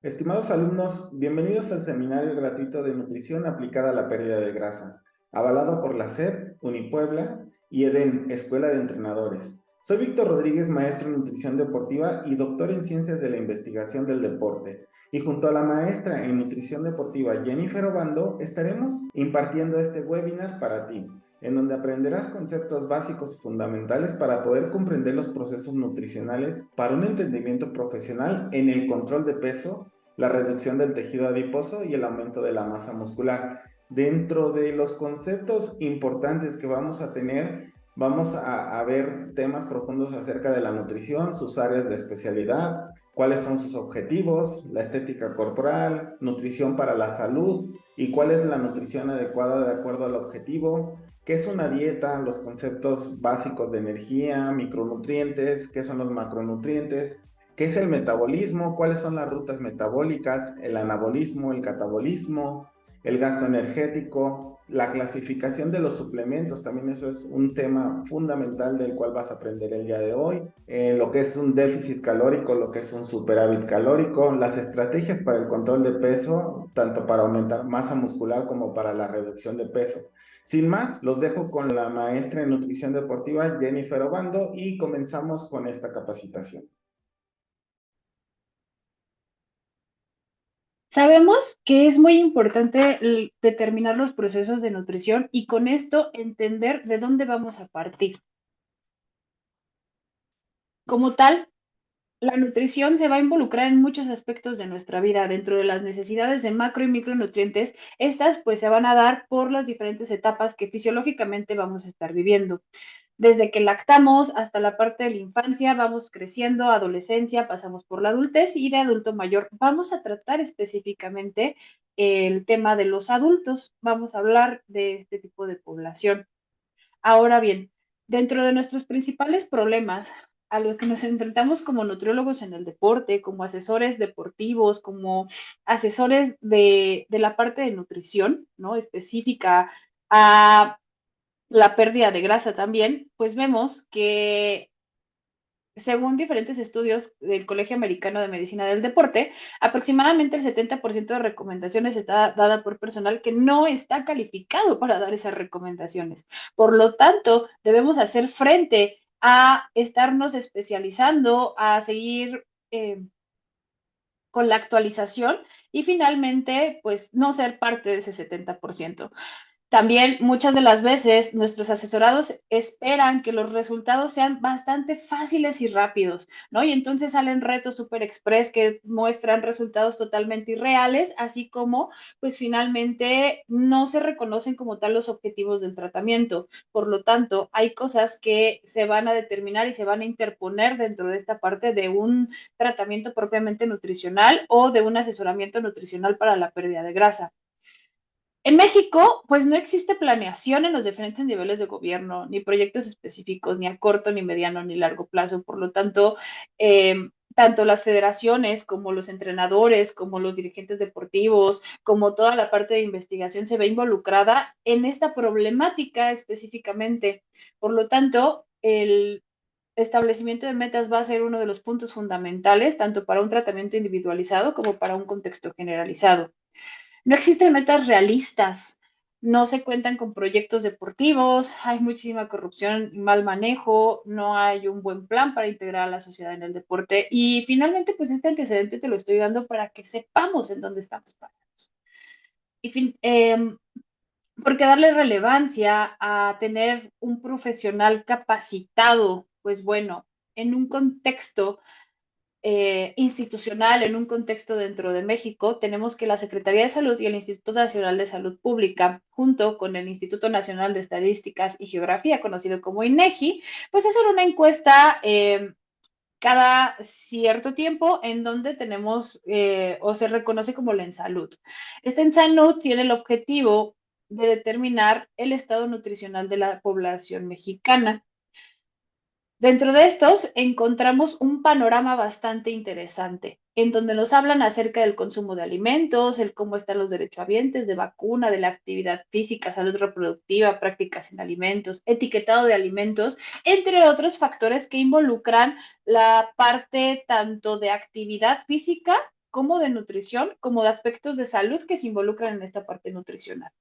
Estimados alumnos, bienvenidos al seminario gratuito de nutrición aplicada a la pérdida de grasa, avalado por la SEP, Unipuebla y EDEN, Escuela de Entrenadores. Soy Víctor Rodríguez, maestro en nutrición deportiva y doctor en ciencias de la investigación del deporte. Y junto a la maestra en nutrición deportiva Jennifer Obando, estaremos impartiendo este webinar para ti, en donde aprenderás conceptos básicos y fundamentales para poder comprender los procesos nutricionales para un entendimiento profesional en el control de peso, la reducción del tejido adiposo y el aumento de la masa muscular. Dentro de los conceptos importantes que vamos a tener, vamos a ver temas profundos acerca de la nutrición, sus áreas de especialidad, cuáles son sus objetivos, la estética corporal, nutrición para la salud y cuál es la nutrición adecuada de acuerdo al objetivo, qué es una dieta, los conceptos básicos de energía, micronutrientes, qué son los macronutrientes, qué es el metabolismo, cuáles son las rutas metabólicas, el anabolismo, el catabolismo, el gasto energético, la clasificación de los suplementos, también eso es un tema fundamental del cual vas a aprender el día de hoy, lo que es un déficit calórico, lo que es un superávit calórico, las estrategias para el control de peso, tanto para aumentar masa muscular como para la reducción de peso. Sin más, los dejo con la maestra en nutrición deportiva Jennifer Obando y comenzamos con esta capacitación. Sabemos que es muy importante determinar los procesos de nutrición y con esto entender de dónde vamos a partir. Como tal, la nutrición se va a involucrar en muchos aspectos de nuestra vida. Dentro de las necesidades de macro y micronutrientes, estas pues se van a dar por las diferentes etapas que fisiológicamente vamos a estar viviendo. Desde que lactamos hasta la parte de la infancia, vamos creciendo, adolescencia, pasamos por la adultez y de adulto mayor. Vamos a tratar específicamente el tema de los adultos. Vamos a hablar de este tipo de población. Ahora bien, dentro de nuestros principales problemas a los que nos enfrentamos como nutriólogos en el deporte, como asesores deportivos, como asesores de la parte de nutrición, ¿no? Específica a la pérdida de grasa también, pues vemos que según diferentes estudios del Colegio Americano de Medicina del Deporte, aproximadamente el 70% de recomendaciones está dada por personal que no está calificado para dar esas recomendaciones. Por lo tanto, debemos hacer frente a estarnos especializando, a seguir con la actualización y finalmente, pues no ser parte de ese 70%. También muchas de las veces nuestros asesorados esperan que los resultados sean bastante fáciles y rápidos, ¿no? Y entonces salen retos super express que muestran resultados totalmente irreales, así como pues finalmente no se reconocen como tal los objetivos del tratamiento. Por lo tanto, hay cosas que se van a determinar y se van a interponer dentro de esta parte de un tratamiento propiamente nutricional o de un asesoramiento nutricional para la pérdida de grasa. En México, pues no existe planeación en los diferentes niveles de gobierno, ni proyectos específicos, ni a corto, ni mediano, ni largo plazo. Por lo tanto, tanto las federaciones como los entrenadores, como los dirigentes deportivos, como toda la parte de investigación se ve involucrada en esta problemática específicamente. Por lo tanto, el establecimiento de metas va a ser uno de los puntos fundamentales, tanto para un tratamiento individualizado como para un contexto generalizado. No existen metas realistas, no se cuentan con proyectos deportivos, hay muchísima corrupción y mal manejo, no hay un buen plan para integrar a la sociedad en el deporte y finalmente pues este antecedente te lo estoy dando para que sepamos en dónde estamos parados. Y porque darle relevancia a tener un profesional capacitado, pues bueno, en un contexto institucional en un contexto dentro de México, tenemos que la Secretaría de Salud y el Instituto Nacional de Salud Pública, junto con el Instituto Nacional de Estadísticas y Geografía, conocido como INEGI, pues hacen una encuesta cada cierto tiempo en donde tenemos o se reconoce como la ENSALUD. Esta ENSALUD tiene el objetivo de determinar el estado nutricional de la población mexicana. Dentro de estos encontramos un panorama bastante interesante, en donde nos hablan acerca del consumo de alimentos, el cómo están los derechohabientes de vacuna, de la actividad física, salud reproductiva, prácticas en alimentos, etiquetado de alimentos, entre otros factores que involucran la parte tanto de actividad física como de nutrición, como de aspectos de salud que se involucran en esta parte nutricional.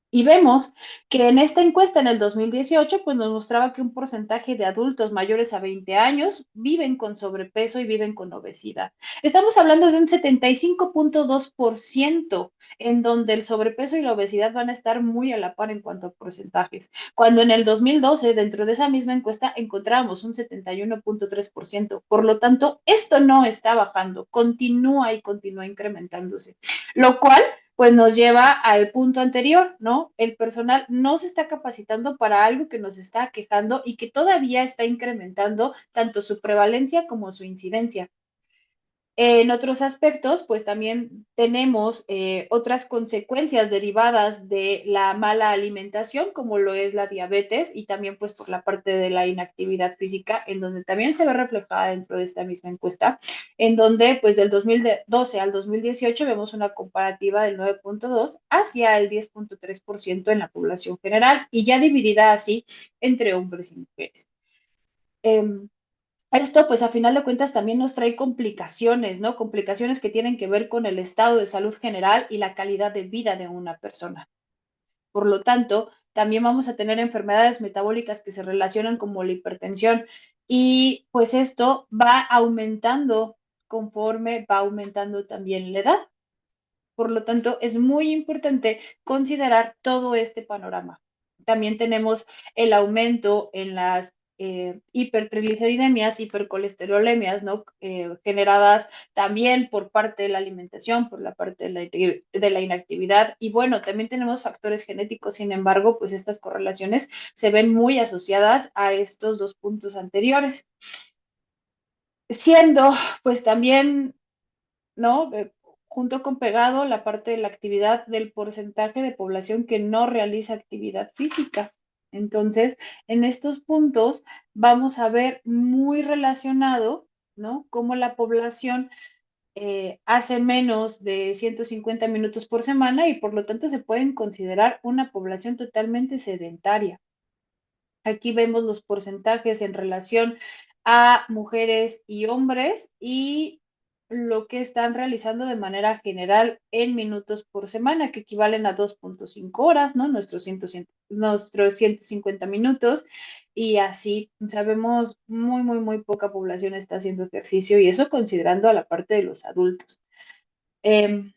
Y vemos que en esta encuesta en el 2018, pues nos mostraba que un porcentaje de adultos mayores a 20 años viven con sobrepeso y viven con obesidad. Estamos hablando de un 75.2% en donde el sobrepeso y la obesidad van a estar muy a la par en cuanto a porcentajes. Cuando en el 2012, dentro de esa misma encuesta, encontramos un 71.3%. Por lo tanto, esto no está bajando, continúa y continúa incrementándose, lo cual pues nos lleva al punto anterior, ¿no? El personal no se está capacitando para algo que nos está quejando y que todavía está incrementando tanto su prevalencia como su incidencia. En otros aspectos, pues también tenemos otras consecuencias derivadas de la mala alimentación, como lo es la diabetes y también pues por la parte de la inactividad física, en donde también se ve reflejada dentro de esta misma encuesta, en donde pues del 2012 al 2018 vemos una comparativa del 9.2 hacia el 10.3% en la población general y ya dividida así entre hombres y mujeres. Esto, pues a final de cuentas, también nos trae complicaciones, ¿no? Complicaciones que tienen que ver con el estado de salud general y la calidad de vida de una persona. Por lo tanto, también vamos a tener enfermedades metabólicas que se relacionan como la hipertensión y pues esto va aumentando conforme va aumentando también la edad. Por lo tanto, es muy importante considerar todo este panorama. También tenemos el aumento en las hipertrigliceridemias, hipercolesterolemias, ¿no? Generadas también por parte de la alimentación, por la parte de la inactividad. Y bueno, también tenemos factores genéticos, sin embargo, pues estas correlaciones se ven muy asociadas a estos dos puntos anteriores. Siendo, pues también, ¿no? Junto con pegado la parte de la actividad del porcentaje de población que no realiza actividad física. Entonces, en estos puntos vamos a ver muy relacionado, ¿no? Cómo la población hace menos de 150 minutos por semana y por lo tanto se pueden considerar una población totalmente sedentaria. Aquí vemos los porcentajes en relación a mujeres y hombres y lo que están realizando de manera general en minutos por semana, que equivalen a 2.5 horas, ¿no? Nuestros 150 minutos. Y así sabemos muy poca población está haciendo ejercicio y eso considerando a la parte de los adultos. Este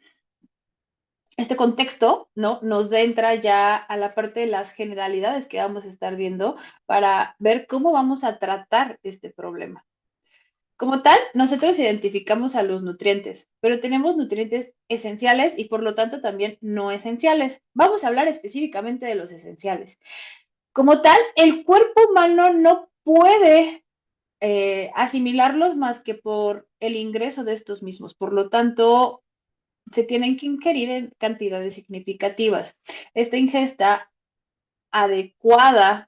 contexto, ¿no? Nos entra ya a la parte de las generalidades que vamos a estar viendo para ver cómo vamos a tratar este problema. Como tal, nosotros identificamos a los nutrientes, pero tenemos nutrientes esenciales y por lo tanto también no esenciales. Vamos a hablar específicamente de los esenciales. Como tal, el cuerpo humano no puede asimilarlos más que por el ingreso de estos mismos. Por lo tanto, se tienen que ingerir en cantidades significativas. Esta ingesta adecuada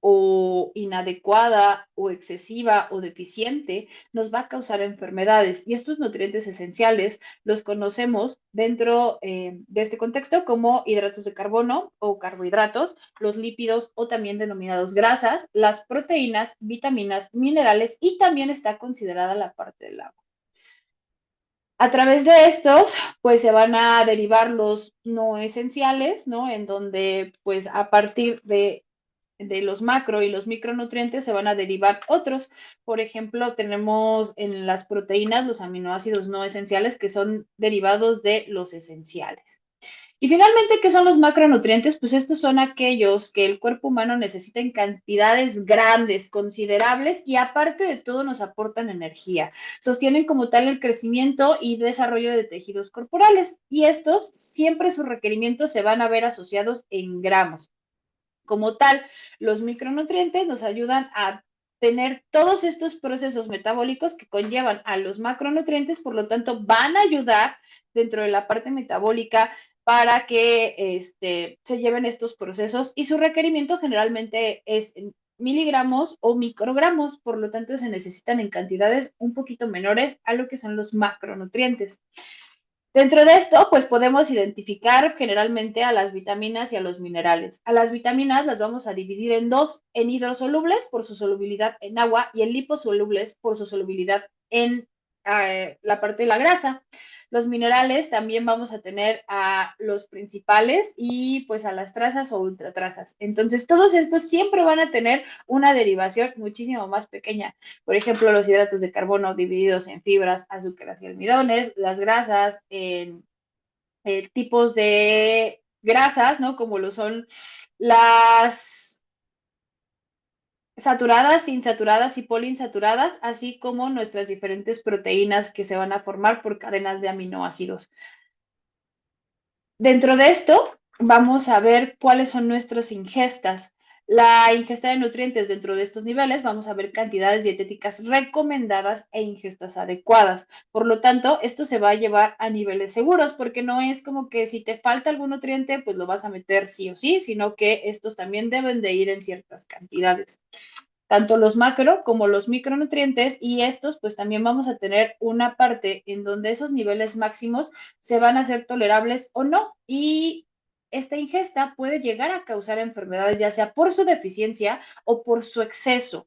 o inadecuada o excesiva o deficiente nos va a causar enfermedades y estos nutrientes esenciales los conocemos dentro de este contexto como hidratos de carbono o carbohidratos, los lípidos o también denominados grasas, las proteínas, vitaminas, minerales y también está considerada la parte del agua. A través de estos, pues se van a derivar los no esenciales, ¿no? En donde, pues a partir de los macro y los micronutrientes se van a derivar otros. Por ejemplo, tenemos en las proteínas los aminoácidos no esenciales que son derivados de los esenciales. Y finalmente, ¿qué son los macronutrientes? Pues estos son aquellos que el cuerpo humano necesita en cantidades grandes, considerables y aparte de todo nos aportan energía. Sostienen como tal el crecimiento y desarrollo de tejidos corporales y estos siempre sus requerimientos se van a ver asociados en gramos. Como tal, los micronutrientes nos ayudan a tener todos estos procesos metabólicos que conllevan a los macronutrientes, por lo tanto, van a ayudar dentro de la parte metabólica para que se lleven estos procesos y su requerimiento generalmente es en miligramos o microgramos, por lo tanto se necesitan en cantidades un poquito menores a lo que son los macronutrientes. Dentro de esto, pues podemos identificar generalmente a las vitaminas y a los minerales. A las vitaminas las vamos a dividir en dos, en hidrosolubles por su solubilidad en agua y en liposolubles por su solubilidad en la parte de la grasa. Los minerales también vamos a tener a los principales y pues a las trazas o ultratrazas. Entonces, todos estos siempre van a tener una derivación muchísimo más pequeña. Por ejemplo, los hidratos de carbono divididos en fibras, azúcares y almidones, las grasas en tipos de grasas, ¿no? Como lo son las saturadas, insaturadas y poliinsaturadas, así como nuestras diferentes proteínas que se van a formar por cadenas de aminoácidos. Dentro de esto, vamos a ver cuáles son nuestras ingestas. La ingesta de nutrientes dentro de estos niveles, vamos a ver cantidades dietéticas recomendadas e ingestas adecuadas. Por lo tanto, esto se va a llevar a niveles seguros, porque no es como que si te falta algún nutriente, pues lo vas a meter sí o sí, sino que estos también deben de ir en ciertas cantidades, tanto los macro como los micronutrientes, y estos pues también vamos a tener una parte en donde esos niveles máximos se van a hacer tolerables o no, y esta ingesta puede llegar a causar enfermedades ya sea por su deficiencia o por su exceso.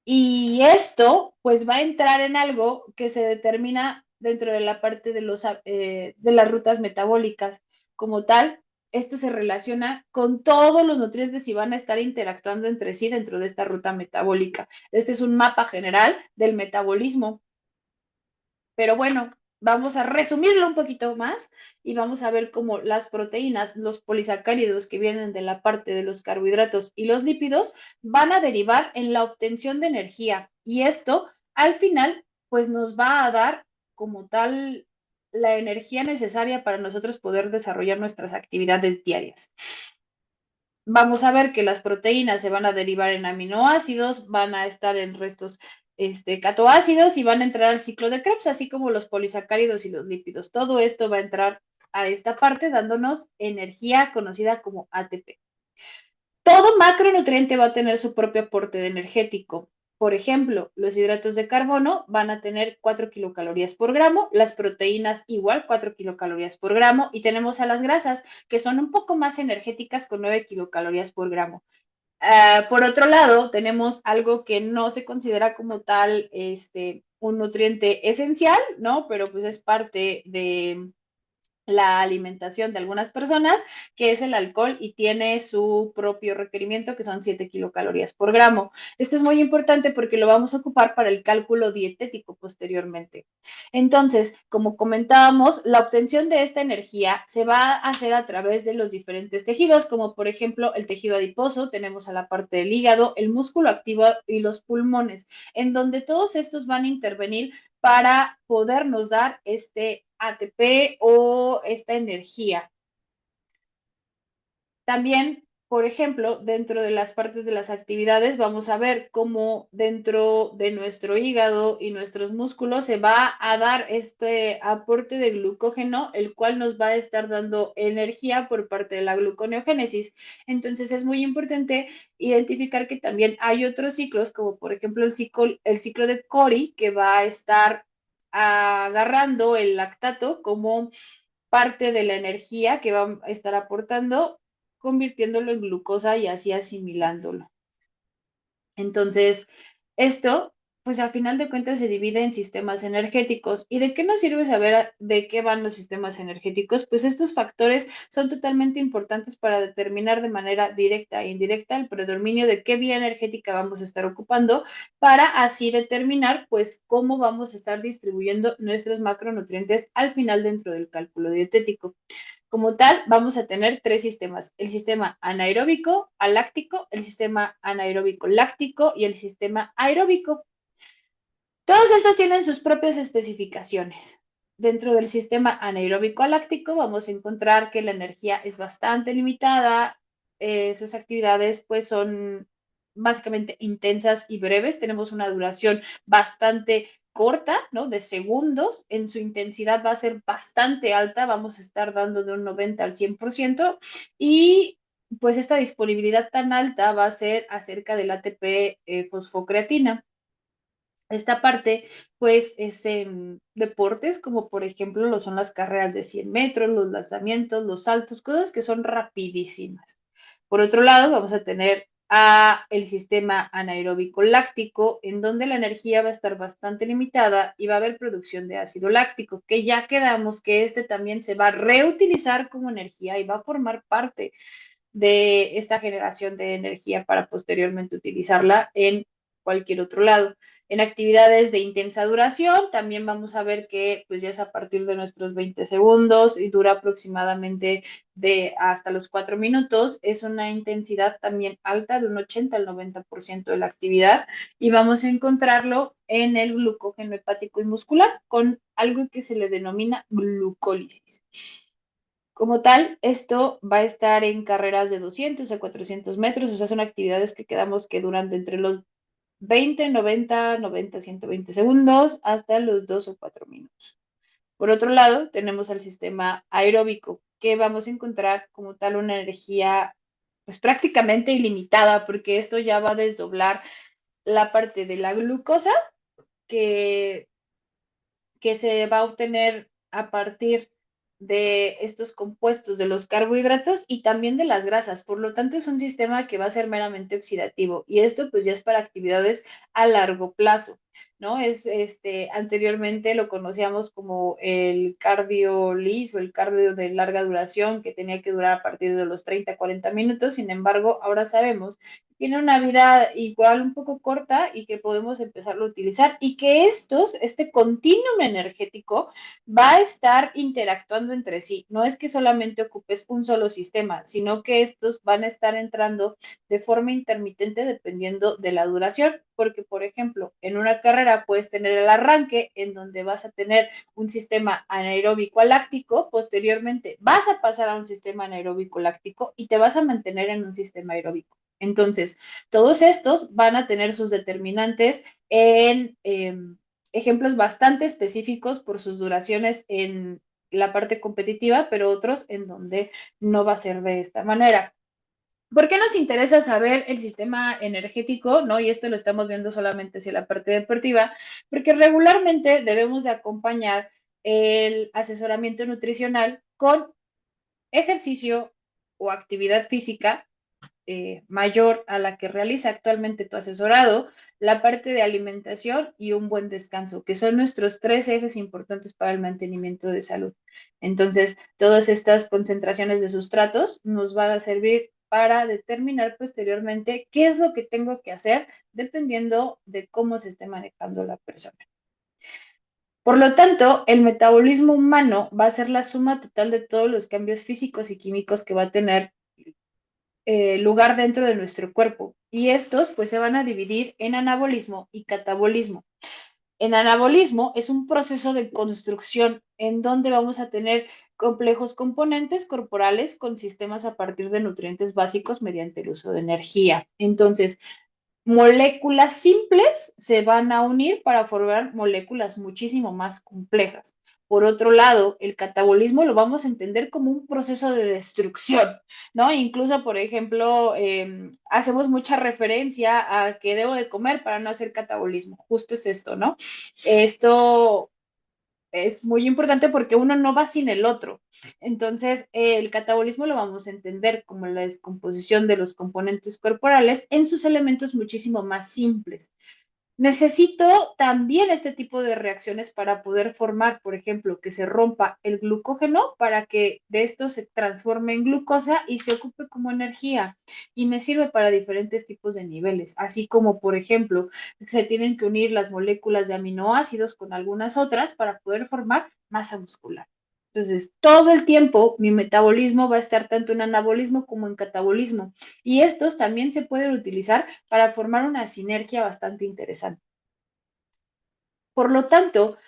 Y esto pues va a entrar en algo que se determina dentro de la parte de las rutas metabólicas. Como tal, esto se relaciona con todos los nutrientes y van a estar interactuando entre sí dentro de esta ruta metabólica. Este es un mapa general del metabolismo. Pero bueno, vamos a resumirlo un poquito más y vamos a ver cómo las proteínas, los polisacáridos que vienen de la parte de los carbohidratos y los lípidos van a derivar en la obtención de energía. Y esto, al final, pues nos va a dar como tal la energía necesaria para nosotros poder desarrollar nuestras actividades diarias. Vamos a ver que las proteínas se van a derivar en aminoácidos, van a estar en restos catoácidos y van a entrar al ciclo de Krebs, así como los polisacáridos y los lípidos. Todo esto va a entrar a esta parte dándonos energía conocida como ATP. Todo macronutriente va a tener su propio aporte energético. Por ejemplo, los hidratos de carbono van a tener 4 kilocalorías por gramo, las proteínas igual 4 kilocalorías por gramo, y tenemos a las grasas que son un poco más energéticas con 9 kilocalorías por gramo. Por otro lado, tenemos algo que no se considera como tal un nutriente esencial, ¿no? Pero pues es parte de la alimentación de algunas personas, que es el alcohol, y tiene su propio requerimiento, que son 7 kilocalorías por gramo. Esto es muy importante porque lo vamos a ocupar para el cálculo dietético posteriormente. Entonces, como comentábamos, la obtención de esta energía se va a hacer a través de los diferentes tejidos, como por ejemplo el tejido adiposo, tenemos a la parte del hígado, el músculo activo y los pulmones, en donde todos estos van a intervenir para podernos dar este ATP o esta energía. También, por ejemplo, dentro de las partes de las actividades, vamos a ver cómo dentro de nuestro hígado y nuestros músculos se va a dar este aporte de glucógeno, el cual nos va a estar dando energía por parte de la gluconeogénesis. Entonces, es muy importante identificar que también hay otros ciclos, como por ejemplo el ciclo de Cori, que va a estar agarrando el lactato como parte de la energía que va a estar aportando, convirtiéndolo en glucosa y así asimilándolo. Entonces, esto, pues al final de cuentas se divide en sistemas energéticos. ¿Y de qué nos sirve saber de qué van los sistemas energéticos? Pues estos factores son totalmente importantes para determinar de manera directa e indirecta el predominio de qué vía energética vamos a estar ocupando, para así determinar pues cómo vamos a estar distribuyendo nuestros macronutrientes al final dentro del cálculo dietético. Como tal, vamos a tener tres sistemas: el sistema anaeróbico aláctico, el sistema anaeróbico láctico y el sistema aeróbico. Todos estos tienen sus propias especificaciones. Dentro del sistema anaeróbico láctico vamos a encontrar que la energía es bastante limitada, sus actividades pues son básicamente intensas y breves, tenemos una duración bastante corta, ¿no? De segundos, en su intensidad va a ser bastante alta, vamos a estar dando de un 90 al 100%, y pues esta disponibilidad tan alta va a ser acerca del ATP fosfocreatina. Esta parte, pues, es en deportes como por ejemplo lo son las carreras de 100 metros, los lanzamientos, los saltos, cosas que son rapidísimas. Por otro lado, vamos a tener a el sistema anaeróbico láctico, en donde la energía va a estar bastante limitada y va a haber producción de ácido láctico, que ya quedamos que este también se va a reutilizar como energía y va a formar parte de esta generación de energía para posteriormente utilizarla en cualquier otro lado. En actividades de intensa duración, también vamos a ver que pues ya es a partir de nuestros 20 segundos y dura aproximadamente de hasta los 4 minutos. Es una intensidad también alta de un 80 al 90% de la actividad y vamos a encontrarlo en el glucógeno hepático y muscular con algo que se le denomina glucólisis. Como tal, esto va a estar en carreras de 200 a 400 metros, o sea, son actividades que quedamos que duran de entre los 20, 90, 90, 120 segundos hasta los 2 o 4 minutos. Por otro lado, tenemos al sistema aeróbico, que vamos a encontrar como tal una energía pues prácticamente ilimitada, porque esto ya va a desdoblar la parte de la glucosa que, que se va a obtener a partir de estos compuestos de los carbohidratos y también de las grasas. Por lo tanto, es un sistema que va a ser meramente oxidativo y esto pues ya es para actividades a largo plazo, ¿no? Anteriormente lo conocíamos como el cardio lis o el cardio de larga duración que tenía que durar a partir de los 30, 40 minutos. Sin embargo, ahora sabemos que tiene una vida igual un poco corta y que podemos empezarlo a utilizar y que este continuum energético va a estar interactuando entre sí. No es que solamente ocupes un solo sistema, sino que estos van a estar entrando de forma intermitente dependiendo de la duración, porque por ejemplo, en una carrera puedes tener el arranque en donde vas a tener un sistema anaeróbico láctico, posteriormente vas a pasar a un sistema anaeróbico láctico y te vas a mantener en un sistema aeróbico. Entonces, todos estos van a tener sus determinantes en ejemplos bastante específicos por sus duraciones en la parte competitiva, pero otros en donde no va a ser de esta manera. ¿Por qué nos interesa saber el sistema energético? ¿No? Y esto lo estamos viendo solamente hacia la parte deportiva, porque regularmente debemos de acompañar el asesoramiento nutricional con ejercicio o actividad física mayor a la que realiza actualmente tu asesorado, la parte de alimentación y un buen descanso, que son nuestros 3 ejes importantes para el mantenimiento de salud. Entonces, todas estas concentraciones de sustratos nos van a servir para determinar posteriormente qué es lo que tengo que hacer dependiendo de cómo se esté manejando la persona. Por lo tanto, el metabolismo humano va a ser la suma total de todos los cambios físicos y químicos que va a tener lugar dentro de nuestro cuerpo. Y estos pues se van a dividir en anabolismo y catabolismo. En anabolismo es un proceso de construcción en donde vamos a tener complejos componentes corporales con sistemas a partir de nutrientes básicos mediante el uso de energía. Entonces, moléculas simples se van a unir para formar moléculas muchísimo más complejas. Por otro lado, el catabolismo lo vamos a entender como un proceso de destrucción, ¿no? Incluso, por ejemplo, hacemos mucha referencia a que debo de comer para no hacer catabolismo. Justo es esto, ¿no? Esto es muy importante porque uno no va sin el otro. Entonces, el catabolismo lo vamos a entender como la descomposición de los componentes corporales en sus elementos muchísimo más simples. Necesito también este tipo de reacciones para poder formar, por ejemplo, que se rompa el glucógeno para que de esto se transforme en glucosa y se ocupe como energía y me sirve para diferentes tipos de niveles, así como, por ejemplo, se tienen que unir las moléculas de aminoácidos con algunas otras para poder formar masa muscular. Entonces, todo el tiempo mi metabolismo va a estar tanto en anabolismo como en catabolismo y estos también se pueden utilizar para formar una sinergia bastante interesante. Por lo tanto,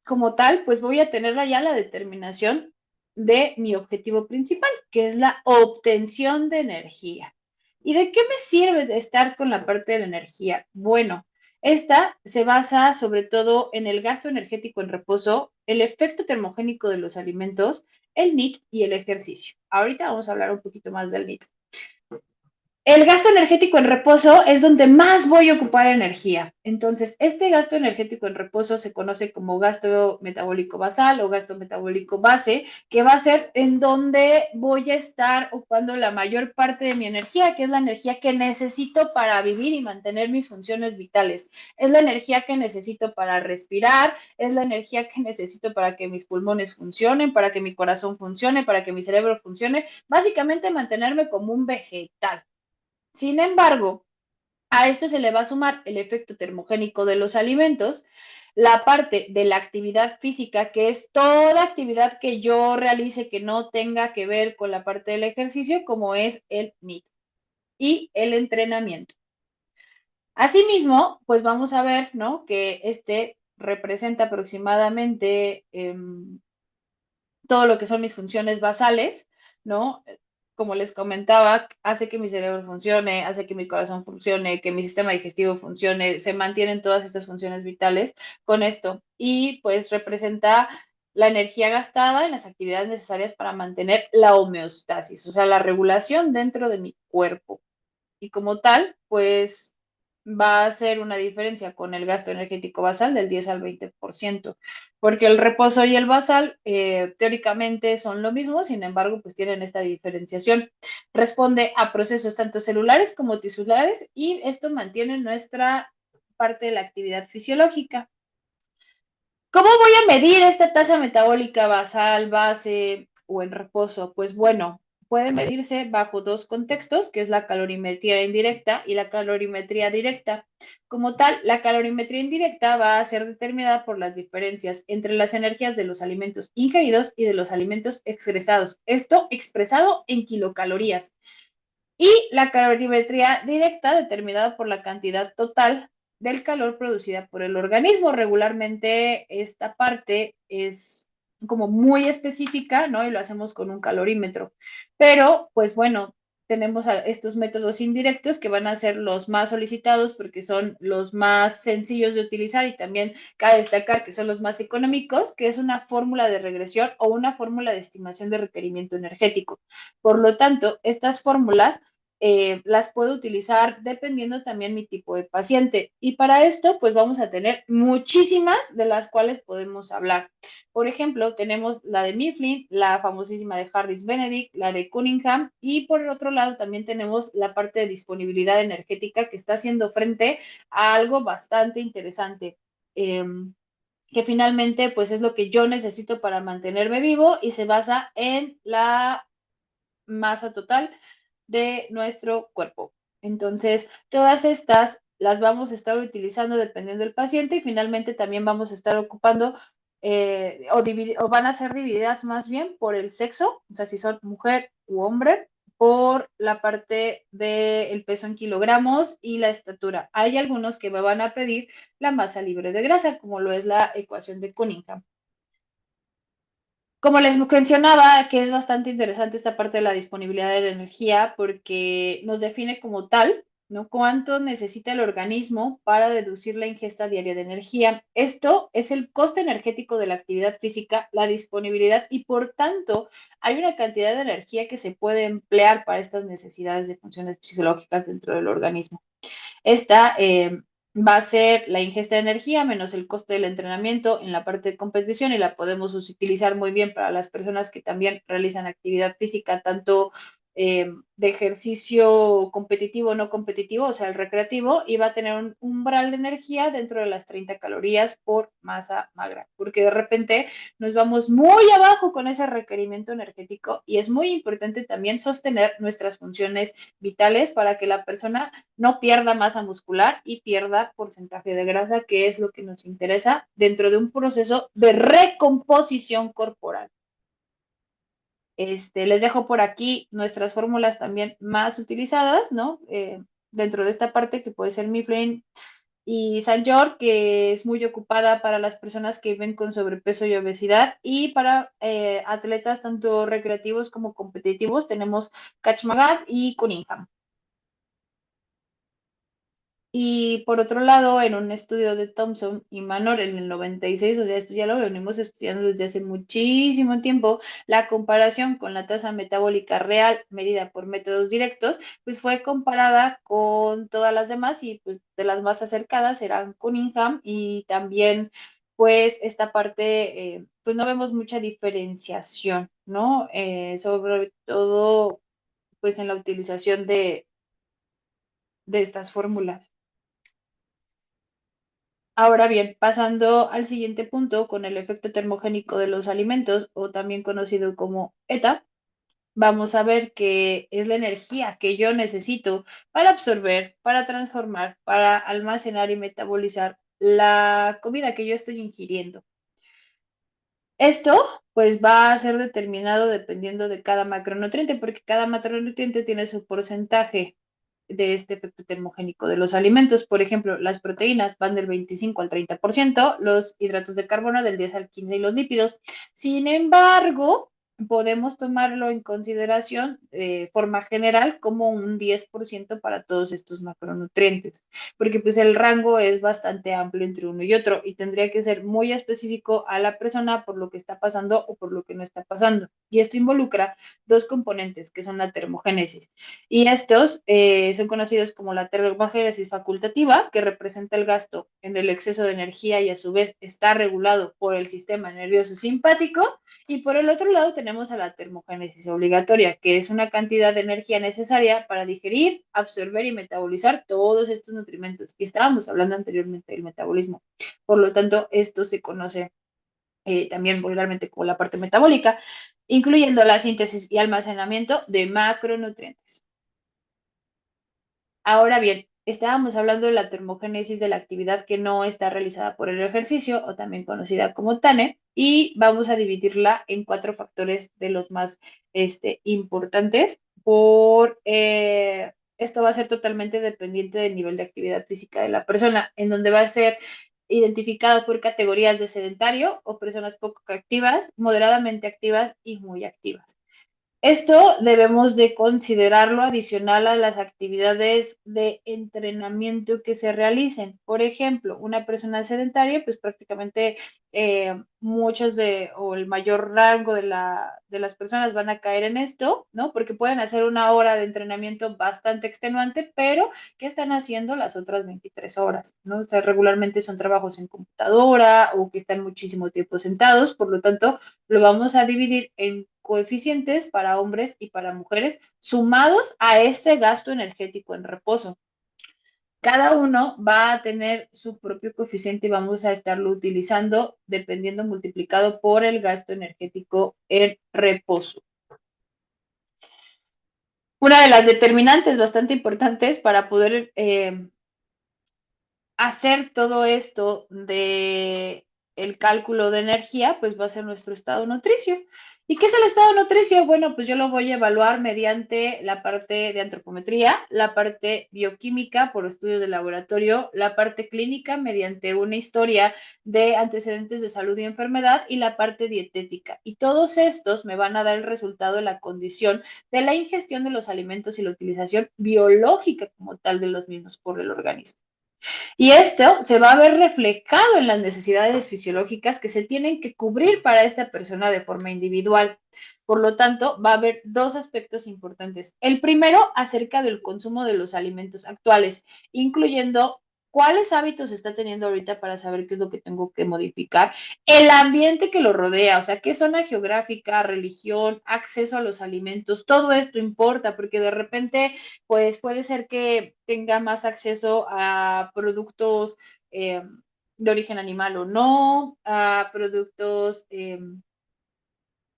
como tal, pues voy a tener ya la determinación de mi objetivo principal, que es la obtención de energía. ¿Y de qué me sirve estar con la parte de la energía? Bueno, esta se basa sobre todo en el gasto energético en reposo, el efecto termogénico de los alimentos, el NEAT y el ejercicio. Ahorita vamos a hablar un poquito más del NEAT. El gasto energético en reposo es donde más voy a ocupar energía. Entonces, este gasto energético en reposo se conoce como gasto metabólico basal o gasto metabólico base, que va a ser en donde voy a estar ocupando la mayor parte de mi energía, que es la energía que necesito para vivir y mantener mis funciones vitales. Es la energía que necesito para respirar, es la energía que necesito para que mis pulmones funcionen, para que mi corazón funcione, para que mi cerebro funcione, básicamente mantenerme como un vegetal. Sin embargo, a esto se le va a sumar el efecto termogénico de los alimentos, la parte de la actividad física, que es toda actividad que yo realice que no tenga que ver con la parte del ejercicio, como es el NIT y el entrenamiento. Asimismo, pues vamos a ver, ¿no? Que este representa aproximadamente todo lo que son mis funciones basales, ¿no? Como les comentaba, hace que mi cerebro funcione, hace que mi corazón funcione, que mi sistema digestivo funcione, se mantienen todas estas funciones vitales con esto. Y pues representa la energía gastada en las actividades necesarias para mantener la homeostasis, o sea, la regulación dentro de mi cuerpo. Y como tal, pues va a hacer una diferencia con el gasto energético basal del 10 al 20%, porque el reposo y el basal teóricamente son lo mismo, sin embargo, pues tienen esta diferenciación. Responde a procesos tanto celulares como tisulares y esto mantiene nuestra parte de la actividad fisiológica. ¿Cómo voy a medir esta tasa metabólica basal, base o en reposo? Pues bueno, puede medirse bajo dos contextos, que es la calorimetría indirecta y la calorimetría directa. Como tal, la calorimetría indirecta va a ser determinada por las diferencias entre las energías de los alimentos ingeridos y de los alimentos expresados. Esto expresado en kilocalorías. Y la calorimetría directa determinada por la cantidad total del calor producida por el organismo. Regularmente esta parte es como muy específica, ¿no? Y lo hacemos con un calorímetro. Pero, pues bueno, tenemos estos métodos indirectos que van a ser los más solicitados porque son los más sencillos de utilizar y también cabe destacar que son los más económicos, que es una fórmula de regresión o una fórmula de estimación de requerimiento energético. Por lo tanto, estas fórmulas las puedo utilizar dependiendo también mi tipo de paciente. Y para esto, pues vamos a tener muchísimas de las cuales podemos hablar. Por ejemplo, tenemos la de Mifflin, la famosísima de Harris Benedict, la de Cunningham, y por el otro lado también tenemos la parte de disponibilidad energética que está haciendo frente a algo bastante interesante. Que finalmente pues es lo que yo necesito para mantenerme vivo y se basa en la masa total de nuestro cuerpo. Entonces, todas estas las vamos a estar utilizando dependiendo del paciente y finalmente también vamos a estar ocupando o van a ser divididas más bien por el sexo, o sea, si son mujer u hombre, por la parte del peso en kilogramos y la estatura. Hay algunos que me van a pedir la masa libre de grasa, como lo es la ecuación de Cunningham. Como les mencionaba, que es bastante interesante esta parte de la disponibilidad de la energía porque nos define como tal, ¿no? Cuánto necesita el organismo para deducir la ingesta diaria de energía. Esto es el coste energético de la actividad física, la disponibilidad y por tanto hay una cantidad de energía que se puede emplear para estas necesidades de funciones fisiológicas dentro del organismo. Esta va a ser la ingesta de energía menos el coste del entrenamiento en la parte de competición y la podemos utilizar muy bien para las personas que también realizan actividad física, tanto de ejercicio competitivo o no competitivo, o sea, el recreativo, y va a tener un umbral de energía dentro de las 30 calorías por masa magra, porque de repente nos vamos muy abajo con ese requerimiento energético y es muy importante también sostener nuestras funciones vitales para que la persona no pierda masa muscular y pierda porcentaje de grasa, que es lo que nos interesa dentro de un proceso de recomposición corporal. Les dejo por aquí nuestras fórmulas también más utilizadas, ¿no? Dentro de esta parte que puede ser Mifflin y St. George, que es muy ocupada para las personas que viven con sobrepeso y obesidad, y para atletas tanto recreativos como competitivos tenemos Kachmagad y Cunningham. Y por otro lado, en un estudio de Thompson y Manor en el 96, o sea, esto ya lo venimos estudiando desde hace muchísimo tiempo, la comparación con la tasa metabólica real medida por métodos directos, pues fue comparada con todas las demás y pues de las más acercadas eran Cunningham y también pues esta parte, pues no vemos mucha diferenciación, ¿no? Sobre todo pues en la utilización de estas fórmulas. Ahora bien, pasando al siguiente punto con el efecto termogénico de los alimentos, o también conocido como ETA, vamos a ver que es la energía que yo necesito para absorber, para transformar, para almacenar y metabolizar la comida que yo estoy ingiriendo. Esto pues va a ser determinado dependiendo de cada macronutriente, porque cada macronutriente tiene su porcentaje de este efecto termogénico de los alimentos. Por ejemplo, las proteínas van del 25 al 30%, los hidratos de carbono del 10 al 15% y los lípidos. Sin embargo, podemos tomarlo en consideración de forma general como un 10% para todos estos macronutrientes, porque pues el rango es bastante amplio entre uno y otro y tendría que ser muy específico a la persona por lo que está pasando o por lo que no está pasando. Y esto involucra dos componentes que son la termogénesis. Y estos son conocidos como la termogénesis facultativa, que representa el gasto en el exceso de energía y a su vez está regulado por el sistema nervioso simpático. Y por el otro lado tenemos a la termogénesis obligatoria, que es una cantidad de energía necesaria para digerir, absorber y metabolizar todos estos nutrimentos. Y estábamos hablando anteriormente del metabolismo. Por lo tanto, esto se conoce también vulgarmente como la parte metabólica, incluyendo la síntesis y almacenamiento de macronutrientes. Ahora bien, estábamos hablando de la termogénesis de la actividad que no está realizada por el ejercicio, o también conocida como TANE, y vamos a dividirla en 4 factores de los más importantes. Esto va a ser totalmente dependiente del nivel de actividad física de la persona, en donde va a ser identificado por categorías de sedentario o personas poco activas, moderadamente activas y muy activas. Esto debemos de considerarlo adicional a las actividades de entrenamiento que se realicen. Por ejemplo, una persona sedentaria, pues prácticamente muchos o el mayor rango de las personas van a caer en esto, ¿no? Porque pueden hacer una hora de entrenamiento bastante extenuante, pero ¿qué están haciendo las otras 23 horas? ¿No? O sea, regularmente son trabajos en computadora o que están muchísimo tiempo sentados, por lo tanto, lo vamos a dividir en coeficientes para hombres y para mujeres sumados a este gasto energético en reposo. Cada uno va a tener su propio coeficiente y vamos a estarlo utilizando dependiendo multiplicado por el gasto energético en reposo. Una de las determinantes bastante importantes para poder hacer todo esto de el cálculo de energía, pues va a ser nuestro estado nutricio. ¿Y qué es el estado nutricio? Bueno, pues yo lo voy a evaluar mediante la parte de antropometría, la parte bioquímica por estudios de laboratorio, la parte clínica mediante una historia de antecedentes de salud y enfermedad y la parte dietética. Y todos estos me van a dar el resultado de la condición de la ingestión de los alimentos y la utilización biológica como tal de los mismos por el organismo. Y esto se va a ver reflejado en las necesidades fisiológicas que se tienen que cubrir para esta persona de forma individual. Por lo tanto, va a haber dos aspectos importantes. El primero, acerca del consumo de los alimentos actuales, incluyendo cuáles hábitos está teniendo ahorita para saber qué es lo que tengo que modificar, el ambiente que lo rodea, o sea, qué zona geográfica, religión, acceso a los alimentos, todo esto importa porque de repente pues puede ser que tenga más acceso a productos de origen animal o no, a productos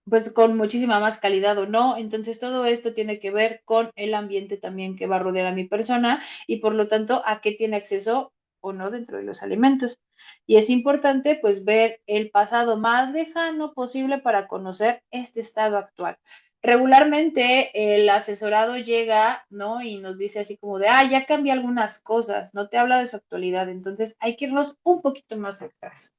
pues con muchísima más calidad o no. Entonces todo esto tiene que ver con el ambiente también que va a rodear a mi persona y por lo tanto a qué tiene acceso o no dentro de los alimentos. Y es importante pues ver el pasado más lejano posible para conocer este estado actual. Regularmente el asesorado llega, ¿no? Y nos dice así como de, ya cambié algunas cosas, no te habla de su actualidad, entonces hay que irnos un poquito más atrás.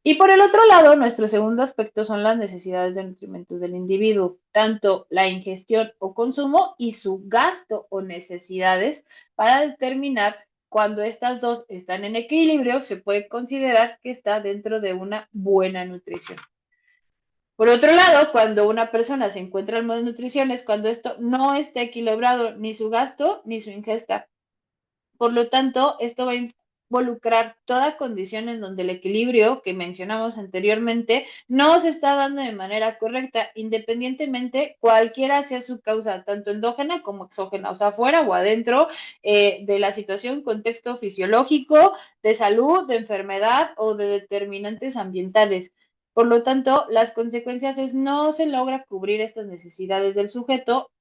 Y por el otro lado, nuestro segundo aspecto son las necesidades de nutrimentos del individuo, tanto la ingestión o consumo y su gasto o necesidades para determinar cuando estas dos están en equilibrio, se puede considerar que está dentro de una buena nutrición. Por otro lado, cuando una persona se encuentra en malnutrición es cuando esto no está equilibrado ni su gasto ni su ingesta. Por lo tanto, esto va a involucrar toda condición en donde el equilibrio que mencionamos anteriormente no se está dando de manera correcta, independientemente cualquiera sea su causa, tanto endógena como exógena, o sea, afuera o adentro de la situación, contexto fisiológico, de salud, de enfermedad o de determinantes ambientales. Por lo tanto, las consecuencias es no se logra cubrir estas necesidades del sujeto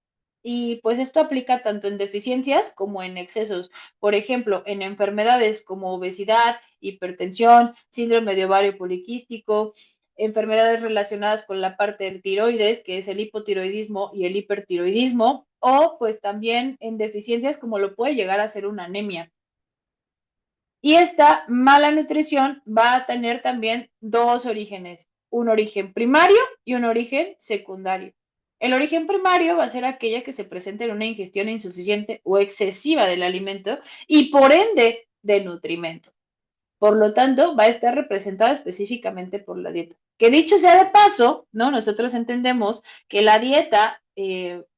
y pues esto aplica tanto en deficiencias como en excesos. Por ejemplo, en enfermedades como obesidad, hipertensión, síndrome de ovario poliquístico, enfermedades relacionadas con la parte del tiroides, que es el hipotiroidismo y el hipertiroidismo, o pues también en deficiencias como lo puede llegar a ser una anemia. Y esta mala nutrición va a tener también dos orígenes, un origen primario y un origen secundario. El origen primario va a ser aquella que se presenta en una ingestión insuficiente o excesiva del alimento y por ende de nutrimento. Por lo tanto, va a estar representado específicamente por la dieta. Que dicho sea de paso, ¿no? Nosotros entendemos que la dieta,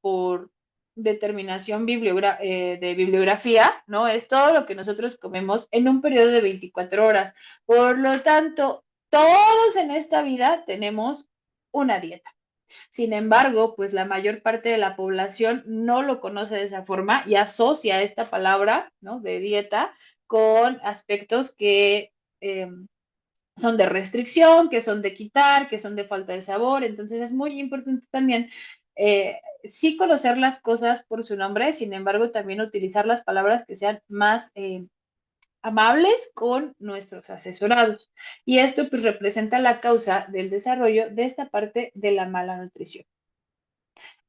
por determinación de bibliografía, ¿no? Es todo lo que nosotros comemos en un periodo de 24 horas. Por lo tanto, todos en esta vida tenemos una dieta. Sin embargo, pues la mayor parte de la población no lo conoce de esa forma y asocia esta palabra, ¿no? De dieta con aspectos que son de restricción, que son de quitar, que son de falta de sabor. Entonces es muy importante también sí conocer las cosas por su nombre, sin embargo también utilizar las palabras que sean más amables con nuestros asesorados. Y esto pues representa la causa del desarrollo de esta parte de la mala nutrición.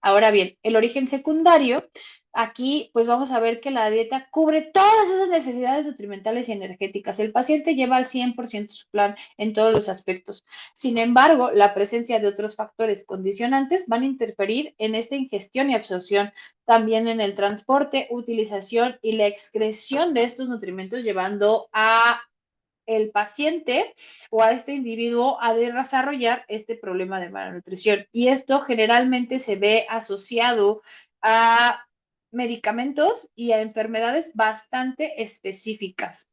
Ahora bien, el origen secundario, aquí pues vamos a ver que la dieta cubre todas esas necesidades nutrimentales y energéticas. El paciente lleva al 100% su plan en todos los aspectos. Sin embargo, la presencia de otros factores condicionantes van a interferir en esta ingestión y absorción, también en el transporte, utilización y la excreción de estos nutrimentos, llevando a el paciente o a este individuo a desarrollar este problema de malnutrición. Y esto generalmente se ve asociado a medicamentos y a enfermedades bastante específicas.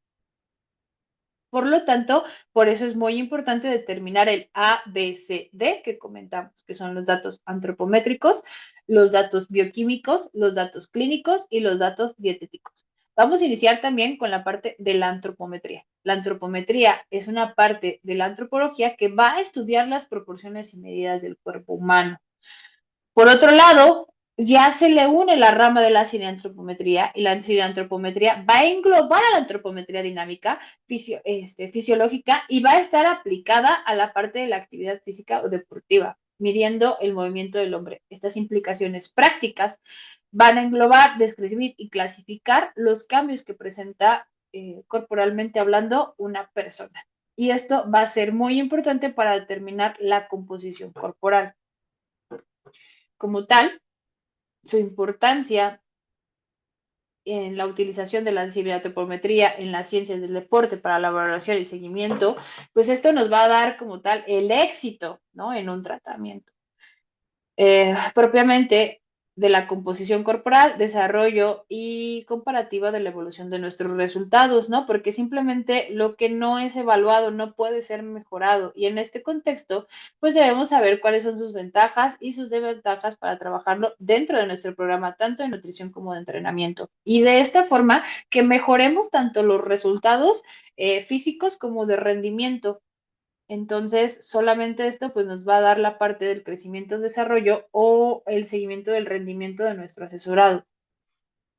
Por lo tanto, por eso es muy importante determinar el ABCD que comentamos, que son los datos antropométricos, los datos bioquímicos, los datos clínicos y los datos dietéticos. Vamos a iniciar también con la parte de la antropometría. La antropometría es una parte de la antropología que va a estudiar las proporciones y medidas del cuerpo humano. Por otro lado, ya se le une la rama de la cineantropometría y la cineantropometría va a englobar a la antropometría dinámica fisiológica y va a estar aplicada a la parte de la actividad física o deportiva, midiendo el movimiento del hombre. Estas implicaciones prácticas van a englobar, describir y clasificar los cambios que presenta corporalmente hablando una persona. Y esto va a ser muy importante para determinar la composición corporal. Como tal, su importancia en la utilización de la ciberatopometría en las ciencias del deporte para la valoración y seguimiento, pues esto nos va a dar como tal el éxito, ¿no? En un tratamiento. Propiamente de la composición corporal, desarrollo y comparativa de la evolución de nuestros resultados, ¿no? Porque simplemente lo que no es evaluado no puede ser mejorado. Y en este contexto, pues debemos saber cuáles son sus ventajas y sus desventajas para trabajarlo dentro de nuestro programa, tanto de nutrición como de entrenamiento. Y de esta forma que mejoremos tanto los resultados físicos como de rendimiento. Entonces, solamente esto pues nos va a dar la parte del crecimiento, desarrollo o el seguimiento del rendimiento de nuestro asesorado.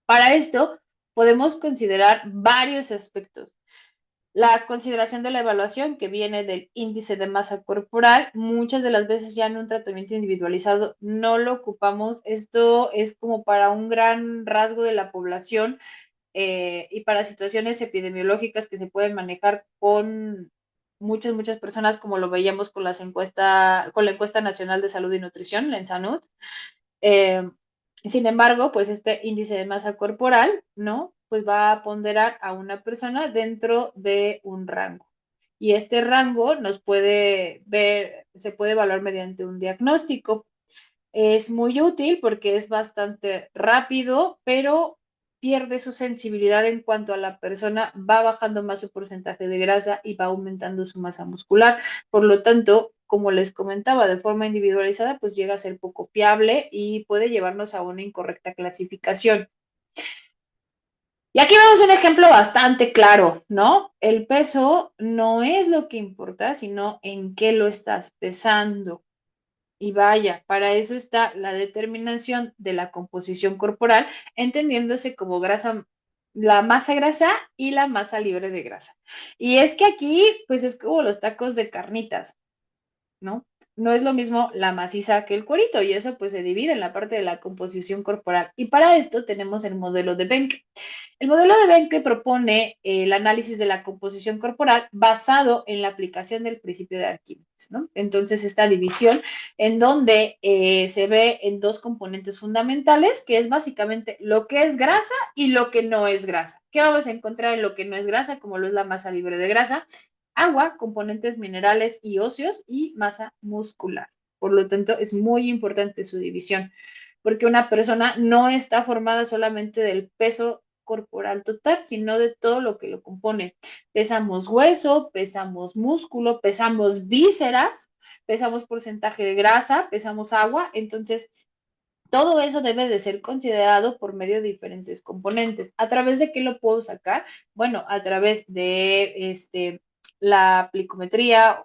Para esto, podemos considerar varios aspectos. La consideración de la evaluación que viene del índice de masa corporal, muchas de las veces ya en un tratamiento individualizado no lo ocupamos. Esto es como para un gran rasgo de la población y para situaciones epidemiológicas que se pueden manejar con muchas personas, como lo veíamos con la encuesta nacional de salud y nutrición, la ENSANUD. Sin embargo, pues este índice de masa corporal, ¿no? Pues va a ponderar a una persona dentro de un rango. Y este rango se puede evaluar mediante un diagnóstico. Es muy útil porque es bastante rápido, pero pierde su sensibilidad en cuanto a la persona va bajando más su porcentaje de grasa y va aumentando su masa muscular. Por lo tanto, como les comentaba, de forma individualizada, pues llega a ser poco fiable y puede llevarnos a una incorrecta clasificación. Y aquí vemos un ejemplo bastante claro, ¿no? El peso no es lo que importa, sino en qué lo estás pesando. Y vaya, para eso está la determinación de la composición corporal, entendiéndose como grasa, la masa grasa y la masa libre de grasa. Y es que aquí, pues es como los tacos de carnitas, ¿no? No es lo mismo la maciza que el cuerito y eso pues se divide en la parte de la composición corporal. Y para esto tenemos el modelo de Benke. El modelo de Benke propone el análisis de la composición corporal basado en la aplicación del principio de Arquímedes, ¿no? Entonces, esta división en donde se ve en dos componentes fundamentales, que es básicamente lo que es grasa y lo que no es grasa. ¿Qué vamos a encontrar en lo que no es grasa, como lo es la masa libre de grasa? Agua, componentes minerales y óseos y masa muscular. Por lo tanto, es muy importante su división, porque una persona no está formada solamente del peso corporal total, sino de todo lo que lo compone. Pesamos hueso, pesamos músculo, pesamos vísceras, pesamos porcentaje de grasa, pesamos agua, entonces todo eso debe de ser considerado por medio de diferentes componentes. ¿A través de qué lo puedo sacar? Bueno, a través de la plicometría,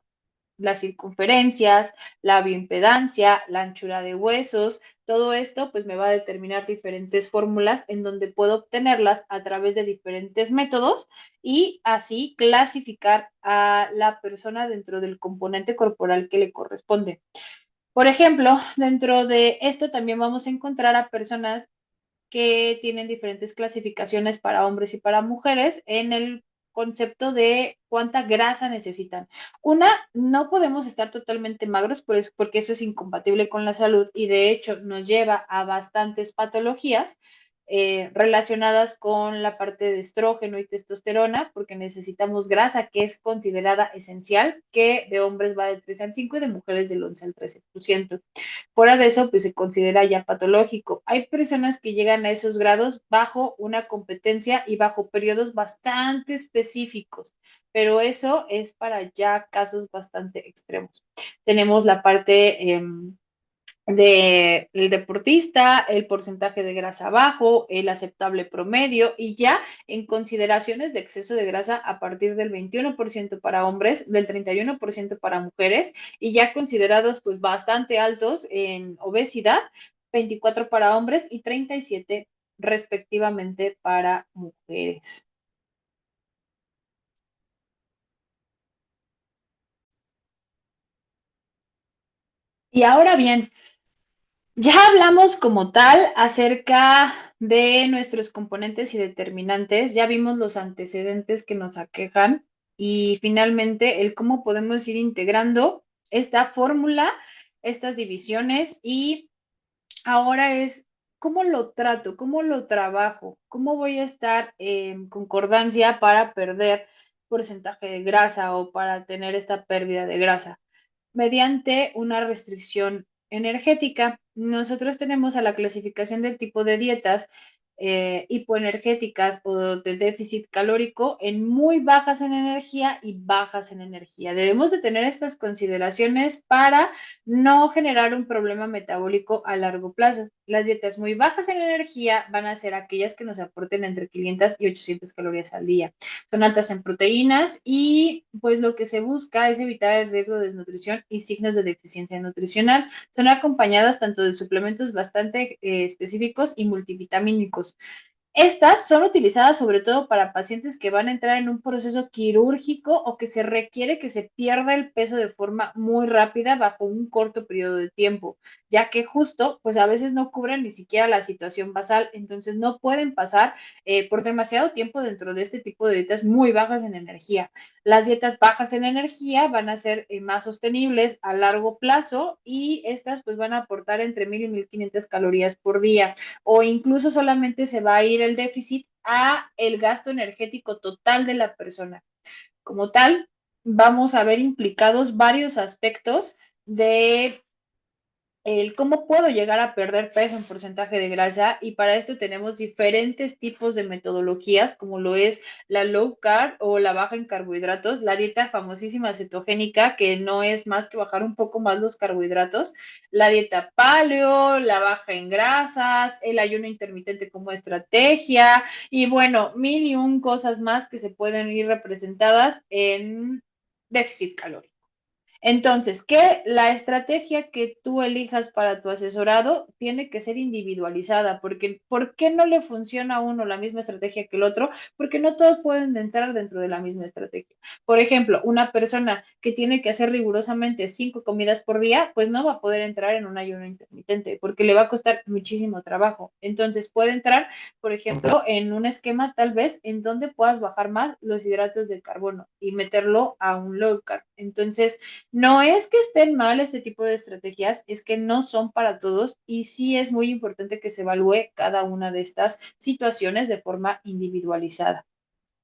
las circunferencias, la bioimpedancia, la anchura de huesos, todo esto pues me va a determinar diferentes fórmulas en donde puedo obtenerlas a través de diferentes métodos y así clasificar a la persona dentro del componente corporal que le corresponde. Por ejemplo, dentro de esto también vamos a encontrar a personas que tienen diferentes clasificaciones para hombres y para mujeres en el concepto de cuánta grasa necesitan. Una, no podemos estar totalmente magros porque eso es incompatible con la salud y de hecho nos lleva a bastantes patologías relacionadas con la parte de estrógeno y testosterona, porque necesitamos grasa, que es considerada esencial, que de hombres va del 3 al 5 y de mujeres del 11 al 13%. Fuera de eso, pues se considera ya patológico. Hay personas que llegan a esos grados bajo una competencia y bajo periodos bastante específicos, pero eso es para ya casos bastante extremos. Tenemos la parte del deportista, el porcentaje de grasa bajo, el aceptable promedio y ya en consideraciones de exceso de grasa a partir del 21% para hombres, del 31% para mujeres y ya considerados pues bastante altos en obesidad, 24 para hombres y 37 respectivamente para mujeres. Y ahora bien, ya hablamos como tal acerca de nuestros componentes y determinantes, ya vimos los antecedentes que nos aquejan y finalmente el cómo podemos ir integrando esta fórmula, estas divisiones y ahora es cómo lo trato, cómo lo trabajo, cómo voy a estar en concordancia para perder porcentaje de grasa o para tener esta pérdida de grasa mediante una restricción energética. Nosotros tenemos a la clasificación del tipo de dietas hipoenergéticas o de déficit calórico en muy bajas en energía y bajas en energía. Debemos de tener estas consideraciones para no generar un problema metabólico a largo plazo. Las dietas muy bajas en energía van a ser aquellas que nos aporten entre 500 y 800 calorías al día. Son altas en proteínas y pues lo que se busca es evitar el riesgo de desnutrición y signos de deficiencia nutricional. Son acompañadas tanto de suplementos bastante específicos y multivitamínicos. Estas son utilizadas sobre todo para pacientes que van a entrar en un proceso quirúrgico o que se requiere que se pierda el peso de forma muy rápida bajo un corto periodo de tiempo, ya que justo, pues a veces no cubren ni siquiera la situación basal, entonces no pueden pasar por demasiado tiempo dentro de este tipo de dietas muy bajas en energía. Las dietas bajas en energía van a ser más sostenibles a largo plazo y estas pues van a aportar entre 1000 y 1500 calorías por día, o incluso solamente se va a ir el déficit a el gasto energético total de la persona. Como tal, vamos a ver implicados varios aspectos de el cómo puedo llegar a perder peso en porcentaje de grasa, y para esto tenemos diferentes tipos de metodologías, como lo es la low carb o la baja en carbohidratos, la dieta famosísima cetogénica, que no es más que bajar un poco más los carbohidratos, la dieta paleo, la baja en grasas, el ayuno intermitente como estrategia, y bueno, mil y un cosas más que se pueden ir representadas en déficit calórico. Entonces, que la estrategia que tú elijas para tu asesorado tiene que ser individualizada, porque ¿por qué no le funciona a uno la misma estrategia que el otro? Porque no todos pueden entrar dentro de la misma estrategia. Por ejemplo, una persona que tiene que hacer rigurosamente 5 comidas por día, pues no va a poder entrar en un ayuno intermitente, porque le va a costar muchísimo trabajo. Entonces, puede entrar, por ejemplo, en un esquema tal vez en donde puedas bajar más los hidratos de carbono y meterlo a un low carb. Entonces, no es que estén mal este tipo de estrategias, es que no son para todos, y sí es muy importante que se evalúe cada una de estas situaciones de forma individualizada.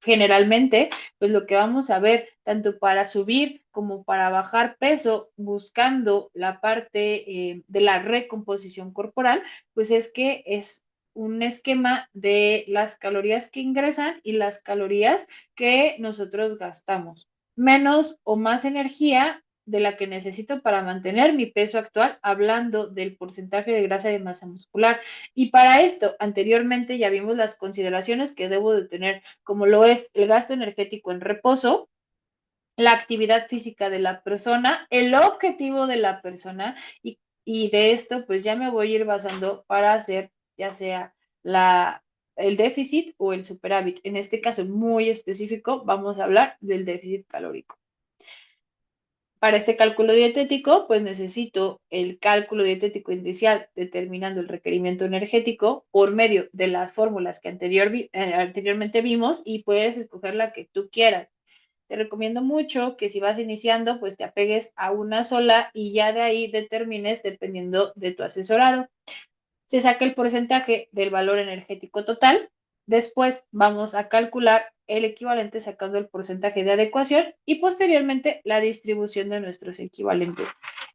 Generalmente, pues lo que vamos a ver, tanto para subir como para bajar peso, buscando la parte de la recomposición corporal, pues es que es un esquema de las calorías que ingresan y las calorías que nosotros gastamos. Menos o más energía de la que necesito para mantener mi peso actual, hablando del porcentaje de grasa de masa muscular. Y para esto, anteriormente ya vimos las consideraciones que debo de tener, como lo es el gasto energético en reposo, la actividad física de la persona, el objetivo de la persona, y de esto pues ya me voy a ir basando para hacer ya sea el déficit o el superávit. En este caso muy específico vamos a hablar del déficit calórico. Para este cálculo dietético, pues necesito el cálculo dietético inicial determinando el requerimiento energético por medio de las fórmulas que anteriormente vimos, y puedes escoger la que tú quieras. Te recomiendo mucho que si vas iniciando, pues te apegues a una sola y ya de ahí determines dependiendo de tu asesorado. Se saca el porcentaje del valor energético total. Después vamos a calcular el equivalente sacando el porcentaje de adecuación y posteriormente la distribución de nuestros equivalentes.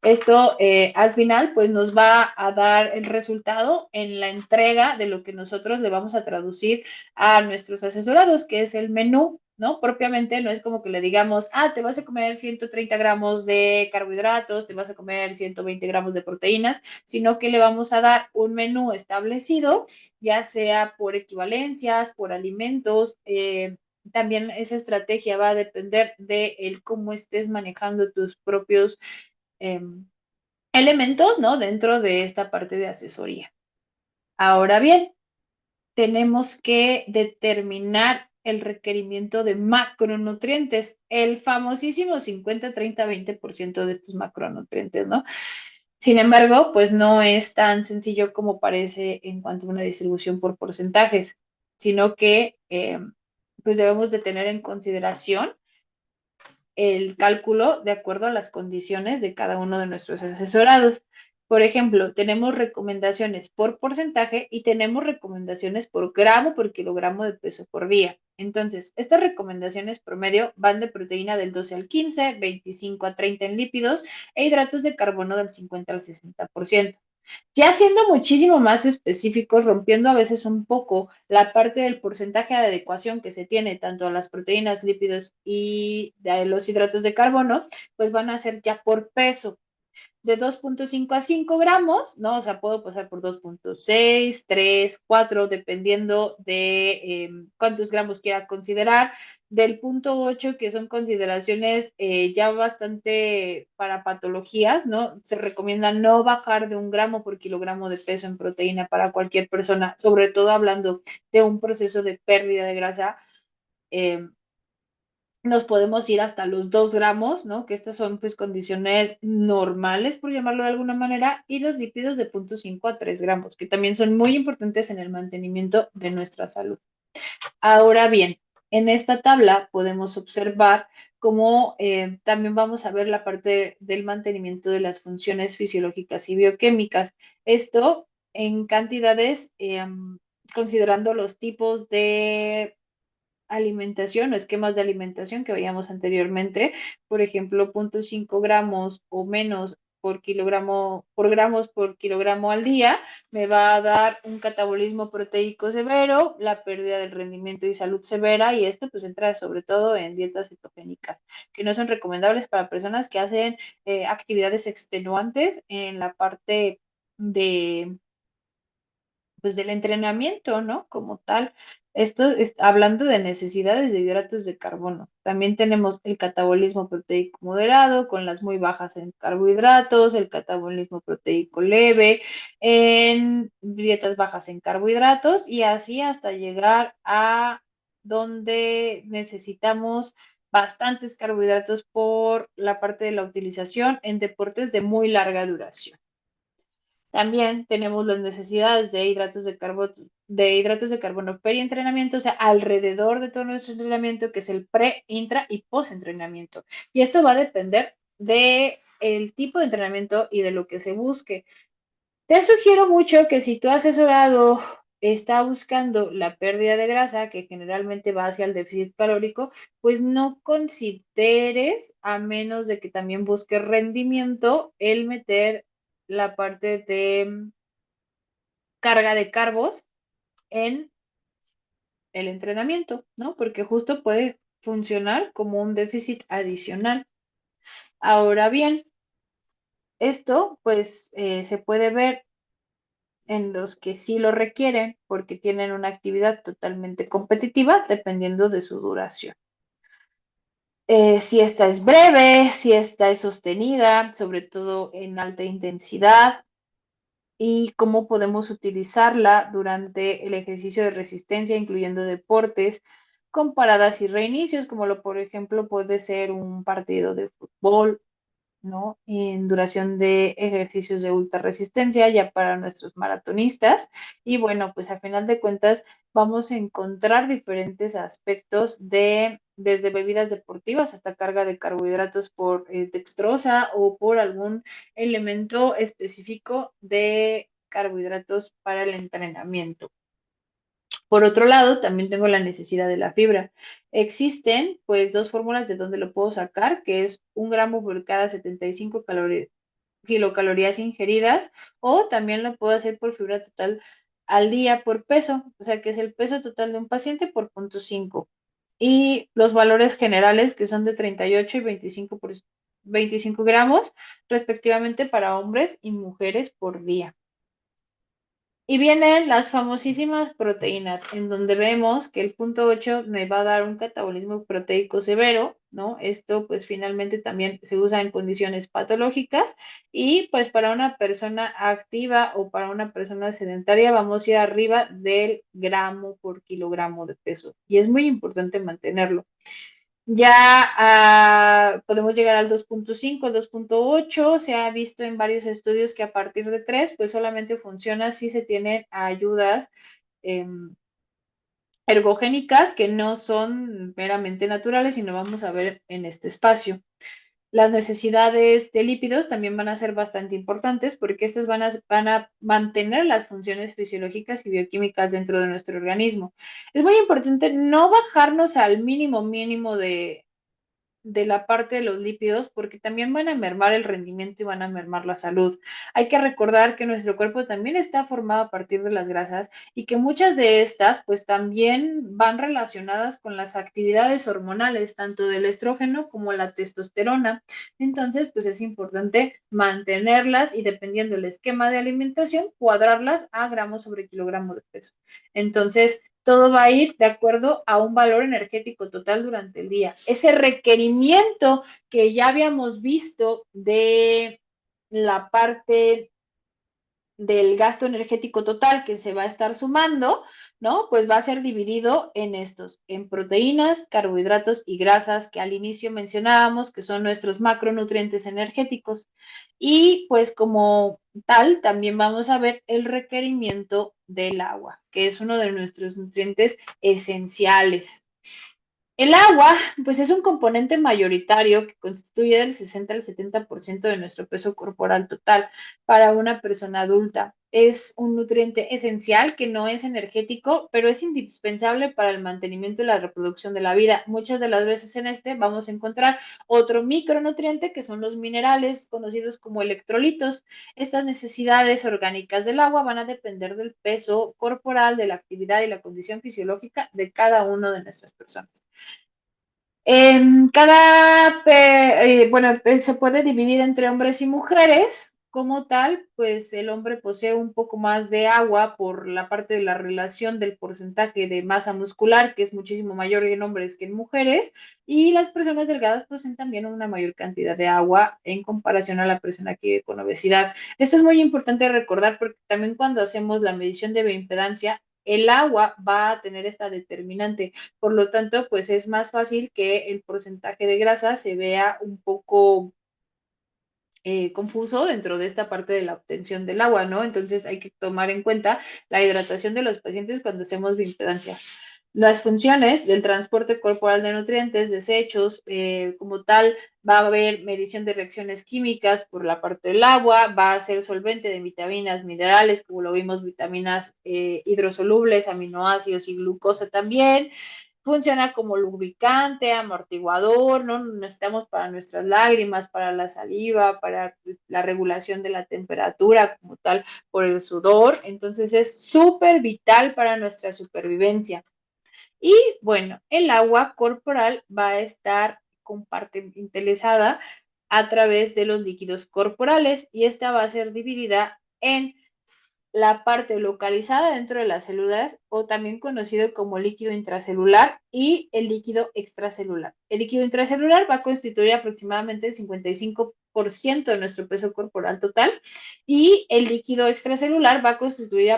Esto al final pues nos va a dar el resultado en la entrega de lo que nosotros le vamos a traducir a nuestros asesorados, que es el menú, ¿no? Propiamente no es como que le digamos, te vas a comer 130 gramos de carbohidratos, te vas a comer 120 gramos de proteínas, sino que le vamos a dar un menú establecido, ya sea por equivalencias, por alimentos. También esa estrategia va a depender de el cómo estés manejando tus propios eh, elementos, ¿no? Dentro de esta parte de asesoría. Ahora bien, tenemos que determinar el requerimiento de macronutrientes, el famosísimo 50, 30, 20% de estos macronutrientes, ¿no? Sin embargo, pues no es tan sencillo como parece en cuanto a una distribución por porcentajes, sino que pues debemos de tener en consideración el cálculo de acuerdo a las condiciones de cada uno de nuestros asesorados. Por ejemplo, tenemos recomendaciones por porcentaje y tenemos recomendaciones por gramo por kilogramo de peso por día. Entonces, estas recomendaciones promedio van de proteína del 12 al 15, 25 a 30 en lípidos e hidratos de carbono del 50 al 60%. Ya siendo muchísimo más específicos, rompiendo a veces un poco la parte del porcentaje de adecuación que se tiene tanto a las proteínas, lípidos y de los hidratos de carbono, pues van a ser ya por peso de 2.5 a 5 gramos, ¿no? O sea, puedo pasar por 2.6, 3, 4, dependiendo de cuántos gramos quiera considerar. Del punto 8, que son consideraciones ya bastante para patologías, ¿no? Se recomienda no bajar de 1 gramo por kilogramo de peso en proteína para cualquier persona, sobre todo hablando de un proceso de pérdida de grasa. Nos podemos ir hasta los 2 gramos, ¿no? Que estas son pues condiciones normales, por llamarlo de alguna manera, y los lípidos de 0.5 a 3 gramos, que también son muy importantes en el mantenimiento de nuestra salud. Ahora bien, en esta tabla podemos observar como también vamos a ver la parte del mantenimiento de las funciones fisiológicas y bioquímicas. Esto en cantidades, considerando los tipos de alimentación o esquemas de alimentación que veíamos anteriormente, por ejemplo, 0.5 gramos o menos por kilogramo, por gramos por kilogramo al día, me va a dar un catabolismo proteico severo, la pérdida del rendimiento y salud severa, y esto pues entra sobre todo en dietas cetogénicas, que no son recomendables para personas que hacen actividades extenuantes en la parte de pues del entrenamiento, ¿no? Como tal. Esto es hablando de necesidades de hidratos de carbono. También tenemos el catabolismo proteico moderado con las muy bajas en carbohidratos, el catabolismo proteico leve en dietas bajas en carbohidratos y así hasta llegar a donde necesitamos bastantes carbohidratos por la parte de la utilización en deportes de muy larga duración. También tenemos las necesidades de hidratos de carbono perientrenamiento, o sea, alrededor de todo nuestro entrenamiento, que es el pre, intra y post-entrenamiento. Y esto va a depender del tipo de entrenamiento y de lo que se busque. Te sugiero mucho que si tu asesorado está buscando la pérdida de grasa, que generalmente va hacia el déficit calórico, pues no consideres, a menos de que también busques rendimiento, el meter la parte de carga de carbos en el entrenamiento, ¿no? Porque justo puede funcionar como un déficit adicional. Ahora bien, esto pues se puede ver en los que sí lo requieren porque tienen una actividad totalmente competitiva dependiendo de su duración. Si esta es breve, si esta es sostenida, sobre todo en alta intensidad, y cómo podemos utilizarla durante el ejercicio de resistencia, incluyendo deportes con paradas y reinicios, como lo, por ejemplo, puede ser un partido de fútbol, ¿no? En duración de ejercicios de ultra resistencia ya para nuestros maratonistas. Y bueno, pues a final de cuentas vamos a encontrar diferentes aspectos de desde bebidas deportivas hasta carga de carbohidratos por dextrosa o por algún elemento específico de carbohidratos para el entrenamiento. Por otro lado, también tengo la necesidad de la fibra. Existen pues dos fórmulas de donde lo puedo sacar, que es 1 gramo por cada 75 kilocalorías ingeridas, o también lo puedo hacer por fibra total al día por peso, o sea que es el peso total de un paciente por 0.5. Y los valores generales que son de 38 y 25 gramos respectivamente para hombres y mujeres por día. Y vienen las famosísimas proteínas, en donde vemos que el 0.8 me va a dar un catabolismo proteico severo, ¿no? Esto pues finalmente también se usa en condiciones patológicas y pues para una persona activa o para una persona sedentaria vamos a ir arriba del gramo por kilogramo de peso y es muy importante mantenerlo. Ya podemos llegar al 2.5, 2.8. Se ha visto en varios estudios que a partir de 3, pues solamente funciona si se tienen ayudas eh, ergogénicas que no son meramente naturales, sino vamos a ver en este espacio. Las necesidades de lípidos también van a ser bastante importantes porque estas van a mantener las funciones fisiológicas y bioquímicas dentro de nuestro organismo. Es muy importante no bajarnos al mínimo de la parte de los lípidos porque también van a mermar el rendimiento y van a mermar la salud. Hay que recordar que nuestro cuerpo también está formado a partir de las grasas y que muchas de estas pues también van relacionadas con las actividades hormonales, tanto del estrógeno como la testosterona. Entonces pues es importante mantenerlas y dependiendo del esquema de alimentación, cuadrarlas a gramos sobre kilogramo de peso. Entonces, todo va a ir de acuerdo a un valor energético total durante el día. Ese requerimiento que ya habíamos visto de la parte del gasto energético total que se va a estar sumando, ¿no? Pues va a ser dividido en estos, en proteínas, carbohidratos y grasas que al inicio mencionábamos que son nuestros macronutrientes energéticos. Y pues como tal, también vamos a ver el requerimiento del agua, que es uno de nuestros nutrientes esenciales. El agua, pues es un componente mayoritario que constituye del 60 al 70% de nuestro peso corporal total para una persona adulta. Es un nutriente esencial que no es energético, pero es indispensable para el mantenimiento y la reproducción de la vida. Muchas de las veces en este vamos a encontrar otro micronutriente que son los minerales, conocidos como electrolitos. Estas necesidades orgánicas del agua van a depender del peso corporal, de la actividad y la condición fisiológica de cada uno de nuestras personas. Bueno, se puede dividir entre hombres y mujeres. Como tal, pues el hombre posee un poco más de agua por la parte de la relación del porcentaje de masa muscular, que es muchísimo mayor en hombres que en mujeres, y las personas delgadas poseen también una mayor cantidad de agua en comparación a la persona que vive con obesidad. Esto es muy importante recordar porque también cuando hacemos la medición de bioimpedancia, el agua va a tener esta determinante. Por lo tanto, pues es más fácil que el porcentaje de grasa se vea un poco confuso dentro de esta parte de la obtención del agua, ¿no? Entonces hay que tomar en cuenta la hidratación de los pacientes cuando hacemos bioimpedancia. Las funciones del transporte corporal de nutrientes, desechos, como tal, va a haber medición de reacciones químicas por la parte del agua, va a ser solvente de vitaminas, minerales, como lo vimos, vitaminas hidrosolubles, aminoácidos y glucosa también. Funciona como lubricante, amortiguador, ¿no? Necesitamos para nuestras lágrimas, para la saliva, para la regulación de la temperatura como tal por el sudor. Entonces es súper vital para nuestra supervivencia. Y bueno, el agua corporal va a estar compartimentalizada a través de los líquidos corporales y esta va a ser dividida en la parte localizada dentro de las células o también conocido como líquido intracelular y el líquido extracelular. El líquido intracelular va a constituir aproximadamente el 55% de nuestro peso corporal total y el líquido extracelular va a constituir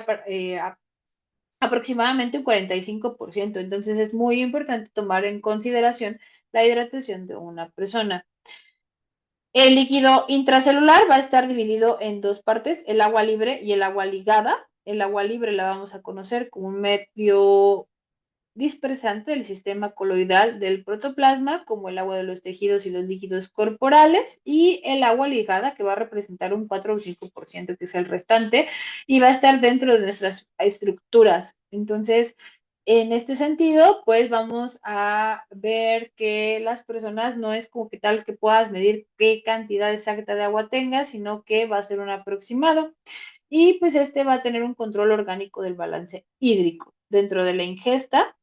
aproximadamente un 45%. Entonces es muy importante tomar en consideración la hidratación de una persona. El líquido intracelular va a estar dividido en dos partes, el agua libre y el agua ligada. El agua libre la vamos a conocer como un medio dispersante del sistema coloidal del protoplasma, como el agua de los tejidos y los líquidos corporales, y el agua ligada, que va a representar un 4 o 5%, que es el restante, y va a estar dentro de nuestras estructuras. Entonces, en este sentido, pues vamos a ver que las personas no es como que tal que puedas medir qué cantidad exacta de agua tengas, sino que va a ser un aproximado. Y pues este va a tener un control orgánico del balance hídrico. Dentro de la ingesta,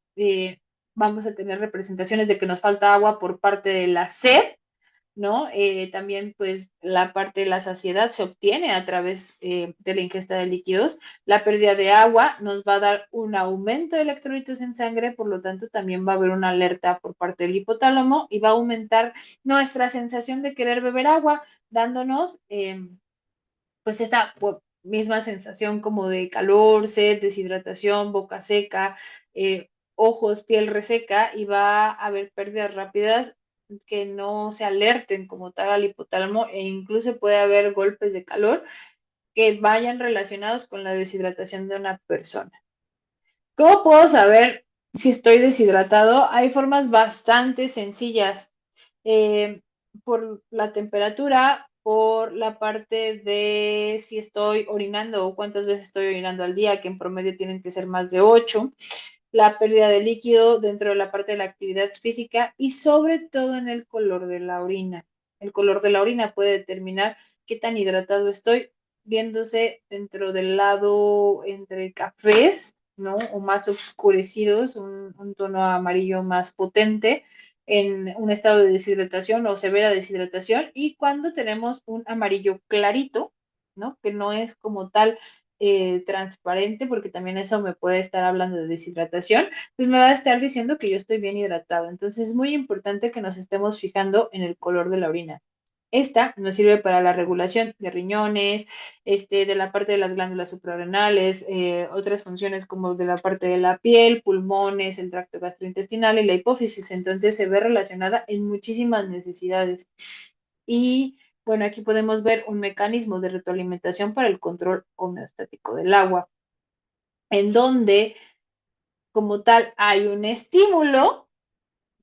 vamos a tener representaciones de que nos falta agua por parte de la sed, ¿no? También pues la parte de la saciedad se obtiene a través de la ingesta de líquidos. La pérdida de agua nos va a dar un aumento de electrolitos en sangre, por lo tanto también va a haber una alerta por parte del hipotálamo y va a aumentar nuestra sensación de querer beber agua, dándonos pues esta misma sensación como de calor, sed, deshidratación, boca seca, ojos, piel reseca y va a haber pérdidas rápidas que no se alerten como tal al hipotálamo e incluso puede haber golpes de calor que vayan relacionados con la deshidratación de una persona. ¿Cómo puedo saber si estoy deshidratado? Hay formas bastante sencillas. Eh, por la temperatura, por la parte de si estoy orinando o cuántas veces estoy orinando al día, que en promedio tienen que ser más de 8, la pérdida de líquido dentro de la parte de la actividad física y sobre todo en el color de la orina. El color de la orina puede determinar qué tan hidratado estoy, viéndose dentro del lado entre cafés, ¿no? O más oscurecidos, un tono amarillo más potente en un estado de deshidratación o severa deshidratación y cuando tenemos un amarillo clarito, ¿no? Que no es como tal transparente, porque también eso me puede estar hablando de deshidratación, pues me va a estar diciendo que yo estoy bien hidratado. Entonces es muy importante que nos estemos fijando en el color de la orina. Esta nos sirve para la regulación de riñones, de la parte de las glándulas suprarrenales, otras funciones como de la parte de la piel, pulmones, el tracto gastrointestinal y la hipófisis. Entonces se ve relacionada en muchísimas necesidades. Y bueno, aquí podemos ver un mecanismo de retroalimentación para el control homeostático del agua, en donde como tal hay un estímulo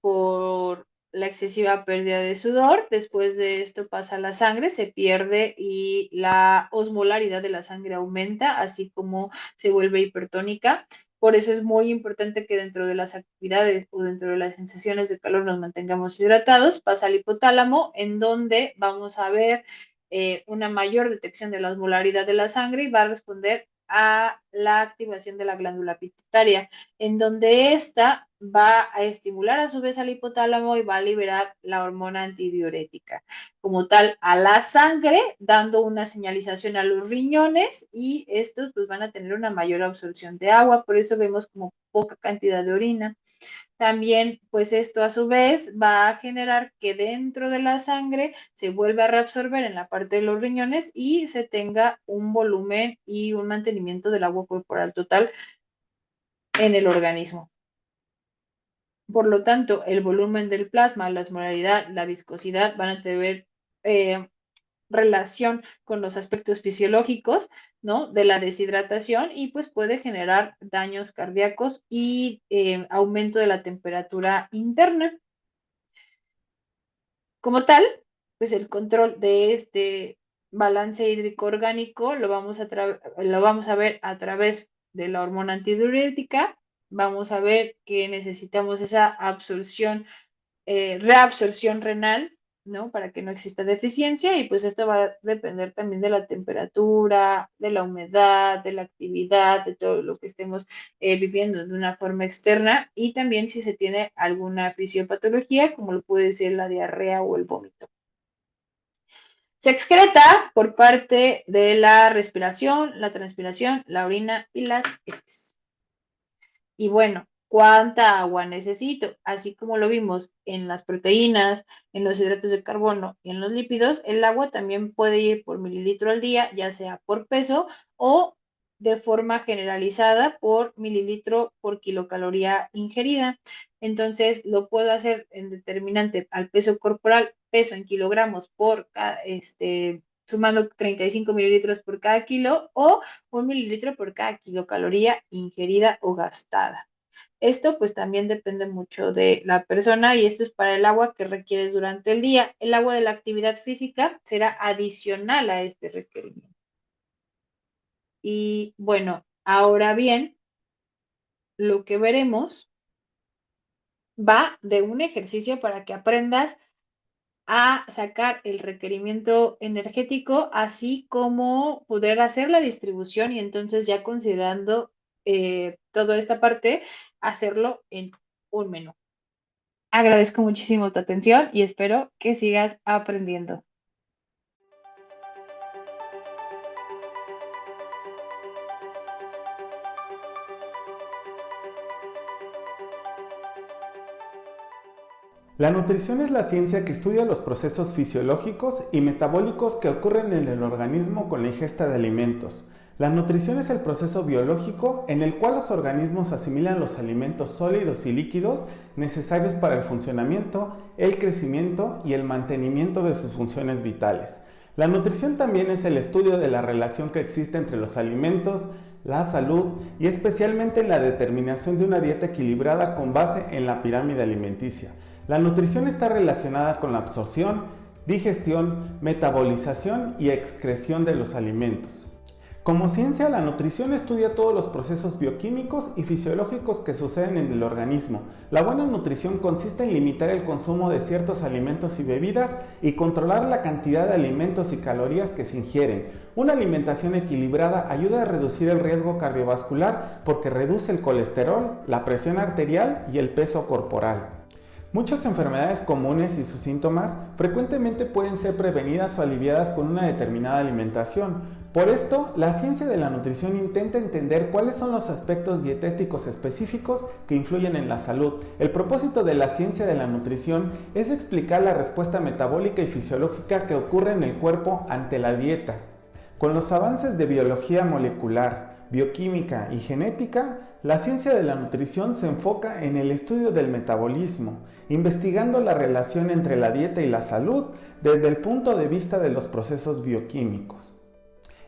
por la excesiva pérdida de sudor. Después de esto pasa a la sangre, se pierde y la osmolaridad de la sangre aumenta, así como se vuelve hipertónica. Por eso es muy importante que dentro de las actividades o dentro de las sensaciones de calor nos mantengamos hidratados. Pasa al hipotálamo, en donde vamos a ver una mayor detección de la osmolaridad de la sangre y va a responder a la activación de la glándula pituitaria, en donde esta va a estimular a su vez al hipotálamo y va a liberar la hormona antidiurética como tal a la sangre, dando una señalización a los riñones, y estos pues van a tener una mayor absorción de agua, por eso vemos como poca cantidad de orina. También, pues esto a su vez va a generar que dentro de la sangre se vuelva a reabsorber en la parte de los riñones y se tenga un volumen y un mantenimiento del agua corporal total en el organismo. Por lo tanto, el volumen del plasma, la osmolaridad, la viscosidad van a tener relación con los aspectos fisiológicos, ¿no? De la deshidratación, y pues puede generar daños cardíacos y aumento de la temperatura interna. Como tal, pues el control de este balance hídrico orgánico lo vamos a ver a través de la hormona antidiurética. Vamos a ver que necesitamos esa absorción, reabsorción renal, ¿no? Para que no exista deficiencia, y pues esto va a depender también de la temperatura, de la humedad, de la actividad, de todo lo que estemos viviendo de una forma externa, y también si se tiene alguna fisiopatología, como lo puede ser la diarrea o el vómito. Se excreta por parte de la respiración, la transpiración, la orina y las heces. Y bueno, ¿cuánta agua necesito? Así como lo vimos en las proteínas, en los hidratos de carbono y en los lípidos, el agua también puede ir por mililitro al día, ya sea por peso o de forma generalizada por mililitro por kilocaloría ingerida. Entonces, lo puedo hacer en determinante al peso corporal, peso en kilogramos por sumando 35 mililitros por cada kilo, o 1 mililitro por cada kilocaloría ingerida o gastada. Esto pues también depende mucho de la persona, y esto es para el agua que requieres durante el día. El agua de la actividad física será adicional a este requerimiento. Y bueno, ahora bien, lo que veremos va de un ejercicio para que aprendas a sacar el requerimiento energético, así como poder hacer la distribución, y entonces ya considerando toda esta parte, hacerlo en un menú. Agradezco muchísimo tu atención y espero que sigas aprendiendo. La nutrición es la ciencia que estudia los procesos fisiológicos y metabólicos que ocurren en el organismo con la ingesta de alimentos. La nutrición es el proceso biológico en el cual los organismos asimilan los alimentos sólidos y líquidos necesarios para el funcionamiento, el crecimiento y el mantenimiento de sus funciones vitales. La nutrición también es el estudio de la relación que existe entre los alimentos, la salud y especialmente en la determinación de una dieta equilibrada con base en la pirámide alimenticia. La nutrición está relacionada con la absorción, digestión, metabolización y excreción de los alimentos. Como ciencia, la nutrición estudia todos los procesos bioquímicos y fisiológicos que suceden en el organismo. La buena nutrición consiste en limitar el consumo de ciertos alimentos y bebidas y controlar la cantidad de alimentos y calorías que se ingieren. Una alimentación equilibrada ayuda a reducir el riesgo cardiovascular porque reduce el colesterol, la presión arterial y el peso corporal. Muchas enfermedades comunes y sus síntomas frecuentemente pueden ser prevenidas o aliviadas con una determinada alimentación. Por esto, la ciencia de la nutrición intenta entender cuáles son los aspectos dietéticos específicos que influyen en la salud. El propósito de la ciencia de la nutrición es explicar la respuesta metabólica y fisiológica que ocurre en el cuerpo ante la dieta. Con los avances de biología molecular, bioquímica y genética, la ciencia de la nutrición se enfoca en el estudio del metabolismo, investigando la relación entre la dieta y la salud desde el punto de vista de los procesos bioquímicos.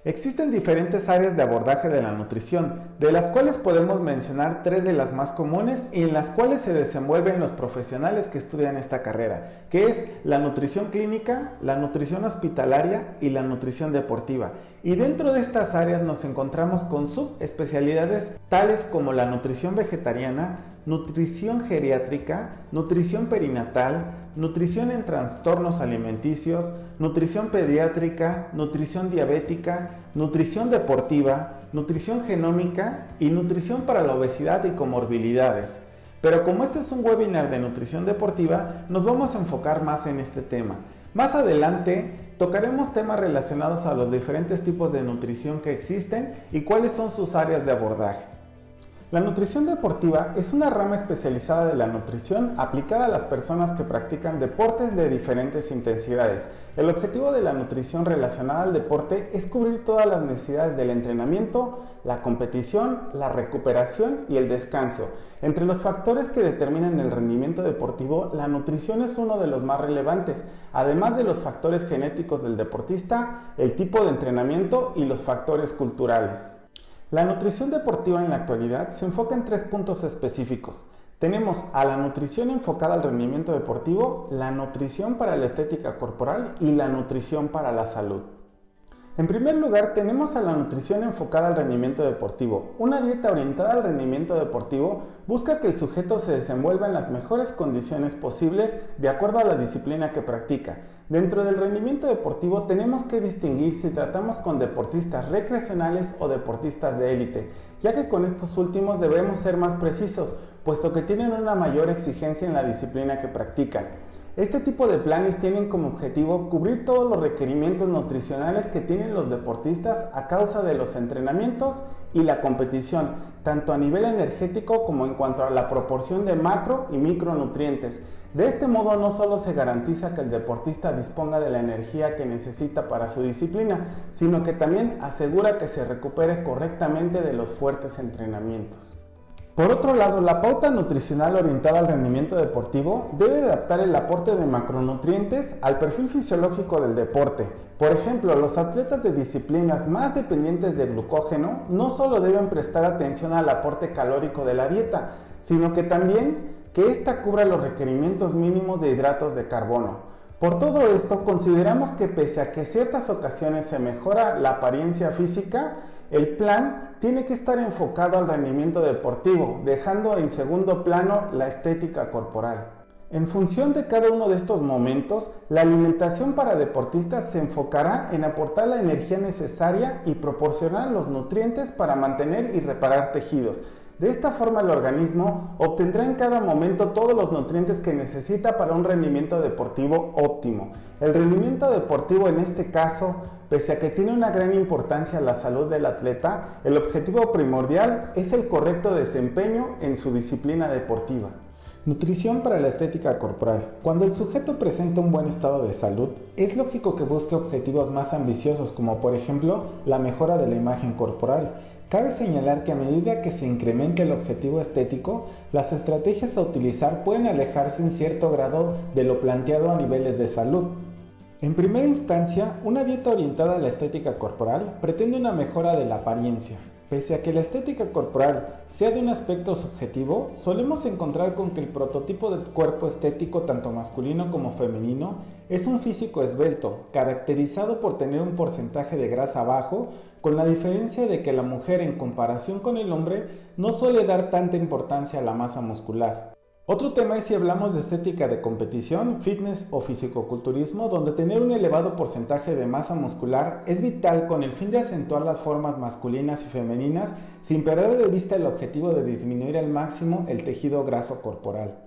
Existen diferentes áreas de abordaje de la nutrición, de las cuales podemos mencionar 3 de las más comunes y en las cuales se desenvuelven los profesionales que estudian esta carrera, que es la nutrición clínica, la nutrición hospitalaria y la nutrición deportiva. Y dentro de estas áreas nos encontramos con subespecialidades tales como la nutrición vegetariana, nutrición geriátrica, nutrición perinatal, nutrición en trastornos alimenticios, nutrición pediátrica, nutrición diabética, nutrición deportiva, nutrición genómica y nutrición para la obesidad y comorbilidades. Pero como este es un webinar de nutrición deportiva, nos vamos a enfocar más en este tema. Más adelante tocaremos temas relacionados a los diferentes tipos de nutrición que existen y cuáles son sus áreas de abordaje. La nutrición deportiva es una rama especializada de la nutrición aplicada a las personas que practican deportes de diferentes intensidades. El objetivo de la nutrición relacionada al deporte es cubrir todas las necesidades del entrenamiento, la competición, la recuperación y el descanso. Entre los factores que determinan el rendimiento deportivo, la nutrición es uno de los más relevantes, además de los factores genéticos del deportista, el tipo de entrenamiento y los factores culturales. La nutrición deportiva en la actualidad se enfoca en 3 puntos específicos. Tenemos a la nutrición enfocada al rendimiento deportivo, la nutrición para la estética corporal y la nutrición para la salud. En primer lugar, tenemos a la nutrición enfocada al rendimiento deportivo. Una dieta orientada al rendimiento deportivo busca que el sujeto se desenvuelva en las mejores condiciones posibles de acuerdo a la disciplina que practica. Dentro del rendimiento deportivo tenemos que distinguir si tratamos con deportistas recreacionales o deportistas de élite, ya que con estos últimos debemos ser más precisos, puesto que tienen una mayor exigencia en la disciplina que practican. Este tipo de planes tienen como objetivo cubrir todos los requerimientos nutricionales que tienen los deportistas a causa de los entrenamientos y la competición, tanto a nivel energético como en cuanto a la proporción de macro y micronutrientes. De este modo no solo se garantiza que el deportista disponga de la energía que necesita para su disciplina, sino que también asegura que se recupere correctamente de los fuertes entrenamientos. Por otro lado, la pauta nutricional orientada al rendimiento deportivo debe adaptar el aporte de macronutrientes al perfil fisiológico del deporte. Por ejemplo, los atletas de disciplinas más dependientes de glucógeno no solo deben prestar atención al aporte calórico de la dieta, sino que también que ésta cubra los requerimientos mínimos de hidratos de carbono. Por todo esto, consideramos que pese a que en ciertas ocasiones se mejora la apariencia física, el plan tiene que estar enfocado al rendimiento deportivo, dejando en segundo plano la estética corporal. En función de cada uno de estos momentos, la alimentación para deportistas se enfocará en aportar la energía necesaria y proporcionar los nutrientes para mantener y reparar tejidos. De esta forma el organismo obtendrá en cada momento todos los nutrientes que necesita para un rendimiento deportivo óptimo. El rendimiento deportivo en este caso, pese a que tiene una gran importancia a la salud del atleta, el objetivo primordial es el correcto desempeño en su disciplina deportiva. Nutrición para la estética corporal. Cuando el sujeto presenta un buen estado de salud, es lógico que busque objetivos más ambiciosos como por ejemplo la mejora de la imagen corporal. Cabe señalar que a medida que se incremente el objetivo estético, las estrategias a utilizar pueden alejarse en cierto grado de lo planteado a niveles de salud. En primera instancia, una dieta orientada a la estética corporal pretende una mejora de la apariencia. Pese a que la estética corporal sea de un aspecto subjetivo, solemos encontrar con que el prototipo de cuerpo estético tanto masculino como femenino es un físico esbelto, caracterizado por tener un porcentaje de grasa bajo, con la diferencia de que la mujer en comparación con el hombre no suele dar tanta importancia a la masa muscular. Otro tema es si hablamos de estética de competición, fitness o fisicoculturismo, donde tener un elevado porcentaje de masa muscular es vital con el fin de acentuar las formas masculinas y femeninas sin perder de vista el objetivo de disminuir al máximo el tejido graso corporal.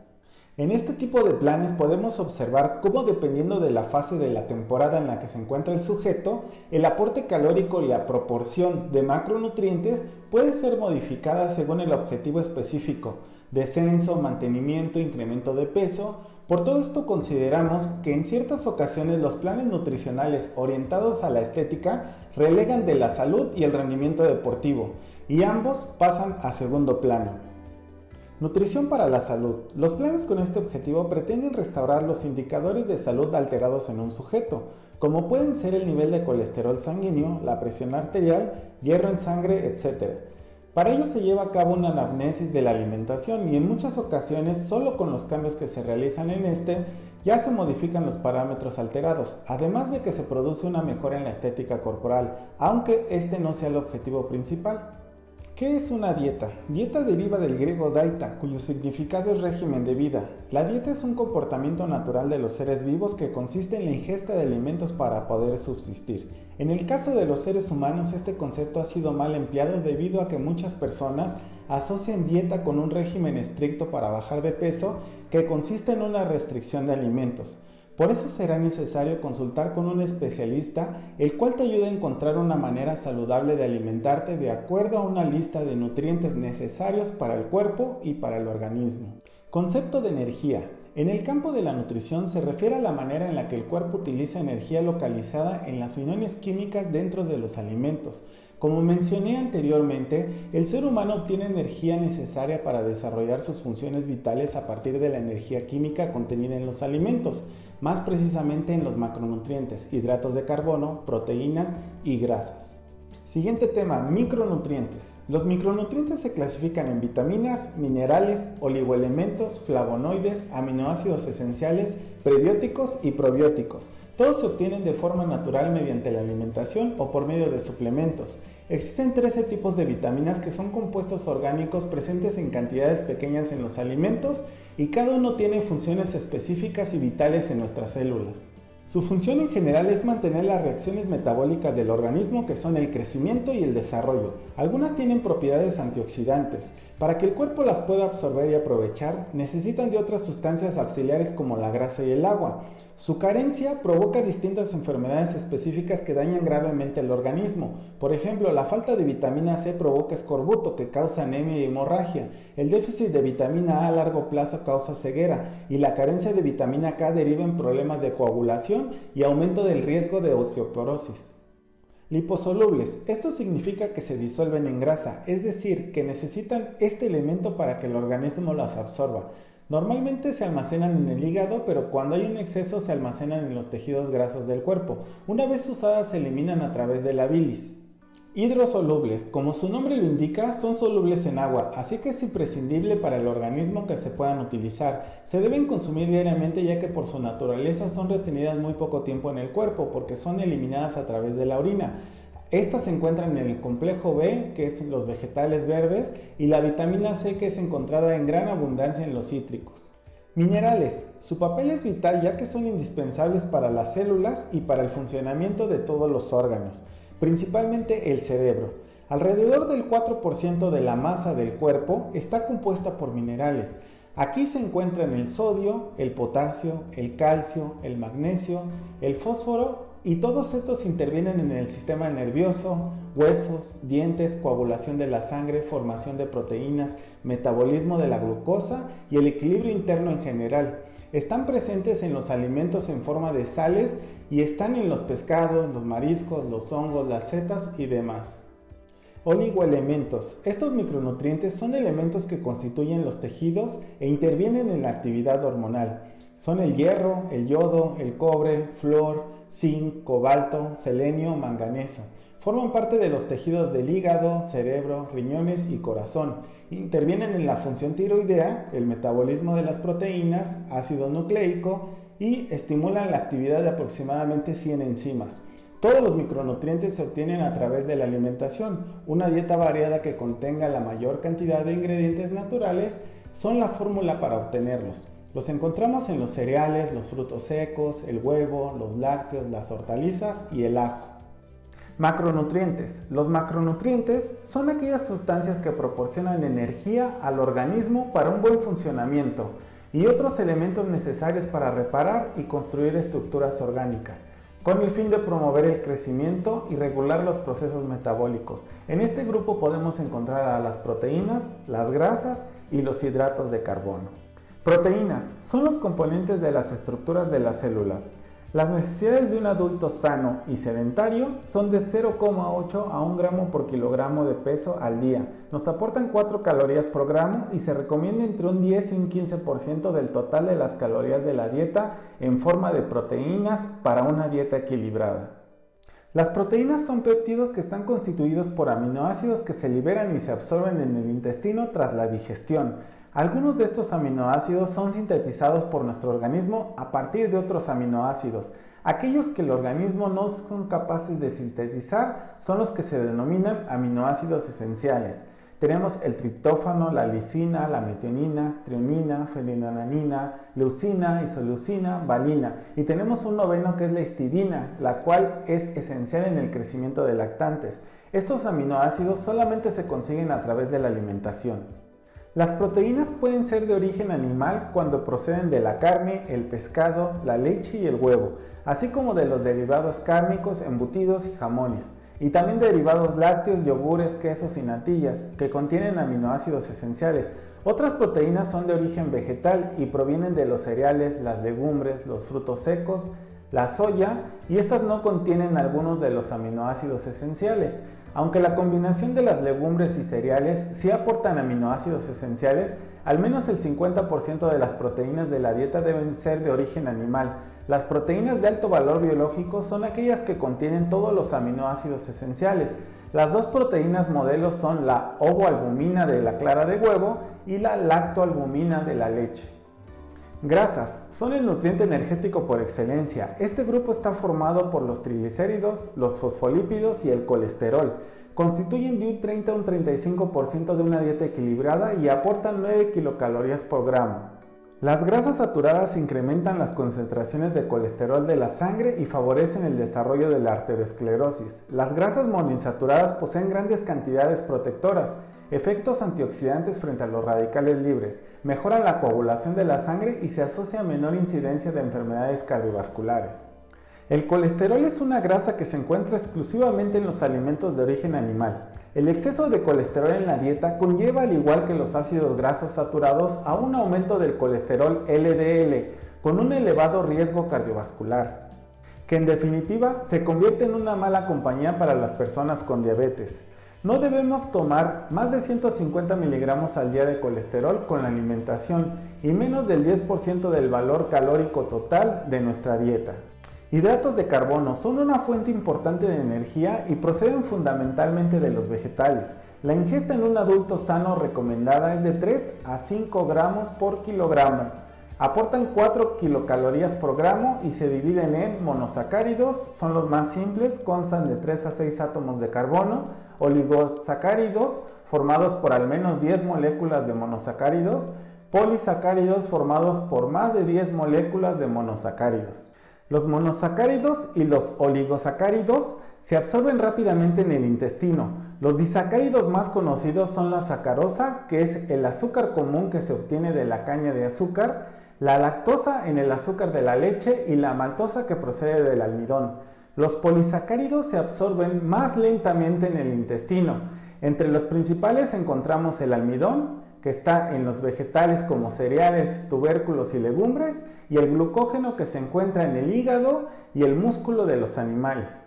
En este tipo de planes podemos observar cómo dependiendo de la fase de la temporada en la que se encuentra el sujeto, el aporte calórico y la proporción de macronutrientes puede ser modificada según el objetivo específico. Descenso, mantenimiento, incremento de peso. Por todo esto consideramos que en ciertas ocasiones los planes nutricionales orientados a la estética relegan de la salud y el rendimiento deportivo, y ambos pasan a segundo plano. Nutrición para la salud. Los planes con este objetivo pretenden restaurar los indicadores de salud alterados en un sujeto. como pueden ser el nivel de colesterol sanguíneo, la presión arterial, hierro en sangre, etc. Para ello se lleva a cabo una anamnesis de la alimentación y en muchas ocasiones, solo con los cambios que se realizan en ya se modifican los parámetros alterados, además de que se produce una mejora en la estética corporal, aunque este no sea el objetivo principal. ¿Qué es una dieta? Dieta deriva del griego daita, cuyo significado es régimen de vida. La dieta es un comportamiento natural de los seres vivos que consiste en la ingesta de alimentos para poder subsistir. En el caso de los seres humanos, este concepto ha sido mal empleado debido a que muchas personas asocian dieta con un régimen estricto para bajar de peso que consiste en una restricción de alimentos. Por eso será necesario consultar con un especialista, el cual te ayude a encontrar una manera saludable de alimentarte de acuerdo a una lista de nutrientes necesarios para el cuerpo y para el organismo. Concepto de energía. En el campo de la nutrición se refiere a la manera en la que el cuerpo utiliza energía localizada en las uniones químicas dentro de los alimentos. Como mencioné anteriormente, el ser humano obtiene energía necesaria para desarrollar sus funciones vitales a partir de la energía química contenida en los alimentos, más precisamente en los macronutrientes, hidratos de carbono, proteínas y grasas. Siguiente tema, micronutrientes. Los micronutrientes se clasifican en vitaminas, minerales, oligoelementos, flavonoides, aminoácidos esenciales, prebióticos y probióticos. Todos se obtienen de forma natural mediante la alimentación o por medio de suplementos. Existen 13 tipos de vitaminas que son compuestos orgánicos presentes en cantidades pequeñas en los alimentos y cada uno tiene funciones específicas y vitales en nuestras células. Su función en general es mantener las reacciones metabólicas del organismo, que son el crecimiento y el desarrollo. Algunas tienen propiedades antioxidantes. Para que el cuerpo las pueda absorber y aprovechar, necesitan de otras sustancias auxiliares como la grasa y el agua. Su carencia provoca distintas enfermedades específicas que dañan gravemente al organismo. Por ejemplo, la falta de vitamina C provoca escorbuto, que causa anemia y hemorragia. El déficit de vitamina A largo plazo causa ceguera, y la carencia de vitamina K deriva en problemas de coagulación y aumento del riesgo de osteoporosis. Liposolubles. Esto significa que se disuelven en grasa, es decir, que necesitan este elemento para que el organismo las absorba. Normalmente se almacenan en el hígado, pero cuando hay un exceso se almacenan en los tejidos grasos del cuerpo. Una vez usadas se eliminan a través de la bilis. Hidrosolubles, como su nombre lo indica, son solubles en agua, así que es imprescindible para el organismo que se puedan utilizar. Se deben consumir diariamente ya que por su naturaleza son retenidas muy poco tiempo en el cuerpo porque son eliminadas a través de la orina. Estas se encuentran en el complejo B, que es en los vegetales verdes, y la vitamina C, que es encontrada en gran abundancia en los cítricos. Minerales. Su papel es vital ya que son indispensables para las células y para el funcionamiento de todos los órganos, principalmente el cerebro. Alrededor del 4% de la masa del cuerpo está compuesta por minerales. Aquí se encuentran el sodio, el potasio, el calcio, el magnesio, el fósforo, y todos estos intervienen en el sistema nervioso, huesos, dientes, coagulación de la sangre, formación de proteínas, metabolismo de la glucosa y el equilibrio interno en general. Están presentes en los alimentos en forma de sales y están en los pescados, los mariscos, los hongos, las setas y demás. Oligoelementos. Estos micronutrientes son elementos que constituyen los tejidos e intervienen en la actividad hormonal. Son el hierro, el yodo, el cobre, flúor, zinc, cobalto, selenio, manganeso. Forman parte de los tejidos del hígado, cerebro, riñones y corazón. Intervienen en la función tiroidea, el metabolismo de las proteínas, ácido nucleico y estimulan la actividad de aproximadamente 100 enzimas. Todos los micronutrientes se obtienen a través de la alimentación. Una dieta variada que contenga la mayor cantidad de ingredientes naturales son la fórmula para obtenerlos. Los encontramos en los cereales, los frutos secos, el huevo, los lácteos, las hortalizas y el ajo. Macronutrientes. Los macronutrientes son aquellas sustancias que proporcionan energía al organismo para un buen funcionamiento y otros elementos necesarios para reparar y construir estructuras orgánicas, con el fin de promover el crecimiento y regular los procesos metabólicos. En este grupo podemos encontrar a las proteínas, las grasas y los hidratos de carbono. Proteínas son los componentes de las estructuras de las células. Las necesidades de un adulto sano y sedentario son de 0,8 a 1 gramo por kilogramo de peso al día. Nos aportan 4 calorías por gramo y se recomienda entre un 10 y un 15% del total de las calorías de la dieta en forma de proteínas para una dieta equilibrada. Las proteínas son péptidos que están constituidos por aminoácidos que se liberan y se absorben en el intestino tras la digestión. Algunos de estos aminoácidos son sintetizados por nuestro organismo a partir de otros aminoácidos. Aquellos que el organismo no son capaces de sintetizar son los que se denominan aminoácidos esenciales. Tenemos el triptófano, la lisina, la metionina, trionina, fenilalanina, leucina, isoleucina, valina. Y tenemos un noveno que es la histidina, la cual es esencial en el crecimiento de lactantes. Estos aminoácidos solamente se consiguen a través de la alimentación. Las proteínas pueden ser de origen animal cuando proceden de la carne, el pescado, la leche y el huevo, así como de los derivados cárnicos, embutidos y jamones. Y también derivados lácteos, yogures, quesos y natillas, que contienen aminoácidos esenciales. Otras proteínas son de origen vegetal y provienen de los cereales, las legumbres, los frutos secos, la soya, y estas no contienen algunos de los aminoácidos esenciales. Aunque la combinación de las legumbres y cereales sí aportan aminoácidos esenciales, al menos el 50% de las proteínas de la dieta deben ser de origen animal. Las proteínas de alto valor biológico son aquellas que contienen todos los aminoácidos esenciales. Las dos proteínas modelos son la ovoalbumina de la clara de huevo y la lactoalbumina de la leche. Grasas son el nutriente energético por excelencia. Este grupo está formado por los triglicéridos, los fosfolípidos y el colesterol. Constituyen de un 30 a un 35% de una dieta equilibrada y aportan 9 kilocalorías por gramo. Las grasas saturadas incrementan las concentraciones de colesterol de la sangre y favorecen el desarrollo de la arteriosclerosis. Las grasas monoinsaturadas poseen grandes cantidades protectoras, efectos antioxidantes frente a los radicales libres, mejoran la coagulación de la sangre y se asocia a menor incidencia de enfermedades cardiovasculares. El colesterol es una grasa que se encuentra exclusivamente en los alimentos de origen animal. El exceso de colesterol en la dieta conlleva, al igual que los ácidos grasos saturados, a un aumento del colesterol LDL, con un elevado riesgo cardiovascular, que en definitiva se convierte en una mala compañía para las personas con diabetes. No debemos tomar más de 150 miligramos al día de colesterol con la alimentación y menos del 10% del valor calórico total de nuestra dieta. Hidratos de carbono son una fuente importante de energía y proceden fundamentalmente de los vegetales. La ingesta en un adulto sano recomendada es de 3 a 5 gramos por kilogramo. Aportan 4 kilocalorías por gramo y se dividen en monosacáridos, son los más simples, constan de 3 a 6 átomos de carbono, oligosacáridos, formados por al menos 10 moléculas de monosacáridos, polisacáridos, formados por más de 10 moléculas de monosacáridos. Los monosacáridos y los oligosacáridos se absorben rápidamente en el intestino. Los disacáridos más conocidos son la sacarosa, que es el azúcar común que se obtiene de la caña de azúcar, la lactosa en el azúcar de la leche y la maltosa que procede del almidón. Los polisacáridos se absorben más lentamente en el intestino. Entre los principales encontramos el almidón, que está en los vegetales como cereales, tubérculos y legumbres, y el glucógeno que se encuentra en el hígado y el músculo de los animales.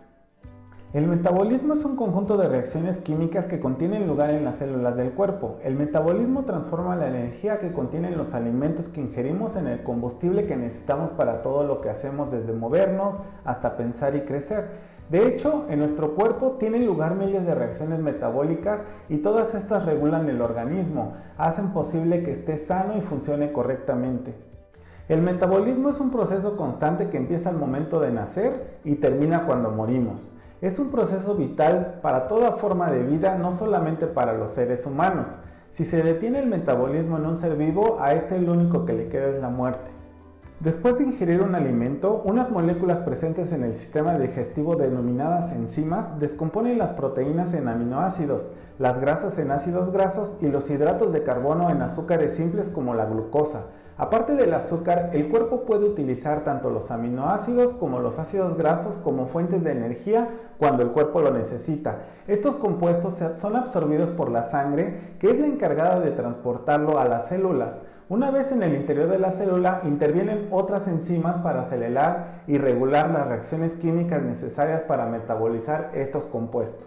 El metabolismo es un conjunto de reacciones químicas que contienen lugar en las células del cuerpo. El metabolismo transforma la energía que contienen los alimentos que ingerimos en el combustible que necesitamos para todo lo que hacemos, desde movernos hasta pensar y crecer. De hecho, en nuestro cuerpo tienen lugar miles de reacciones metabólicas y todas estas regulan el organismo, hacen posible que esté sano y funcione correctamente. El metabolismo es un proceso constante que empieza al momento de nacer y termina cuando morimos. Es un proceso vital para toda forma de vida, no solamente para los seres humanos. Si se detiene el metabolismo en un ser vivo, a este lo único que le queda es la muerte. Después de ingerir un alimento, unas moléculas presentes en el sistema digestivo denominadas enzimas descomponen las proteínas en aminoácidos, las grasas en ácidos grasos y los hidratos de carbono en azúcares simples como la glucosa. Aparte del azúcar, el cuerpo puede utilizar tanto los aminoácidos como los ácidos grasos como fuentes de energía cuando el cuerpo lo necesita. Estos compuestos son absorbidos por la sangre, que es la encargada de transportarlo a las células. Una vez en el interior de la célula, intervienen otras enzimas para acelerar y regular las reacciones químicas necesarias para metabolizar estos compuestos.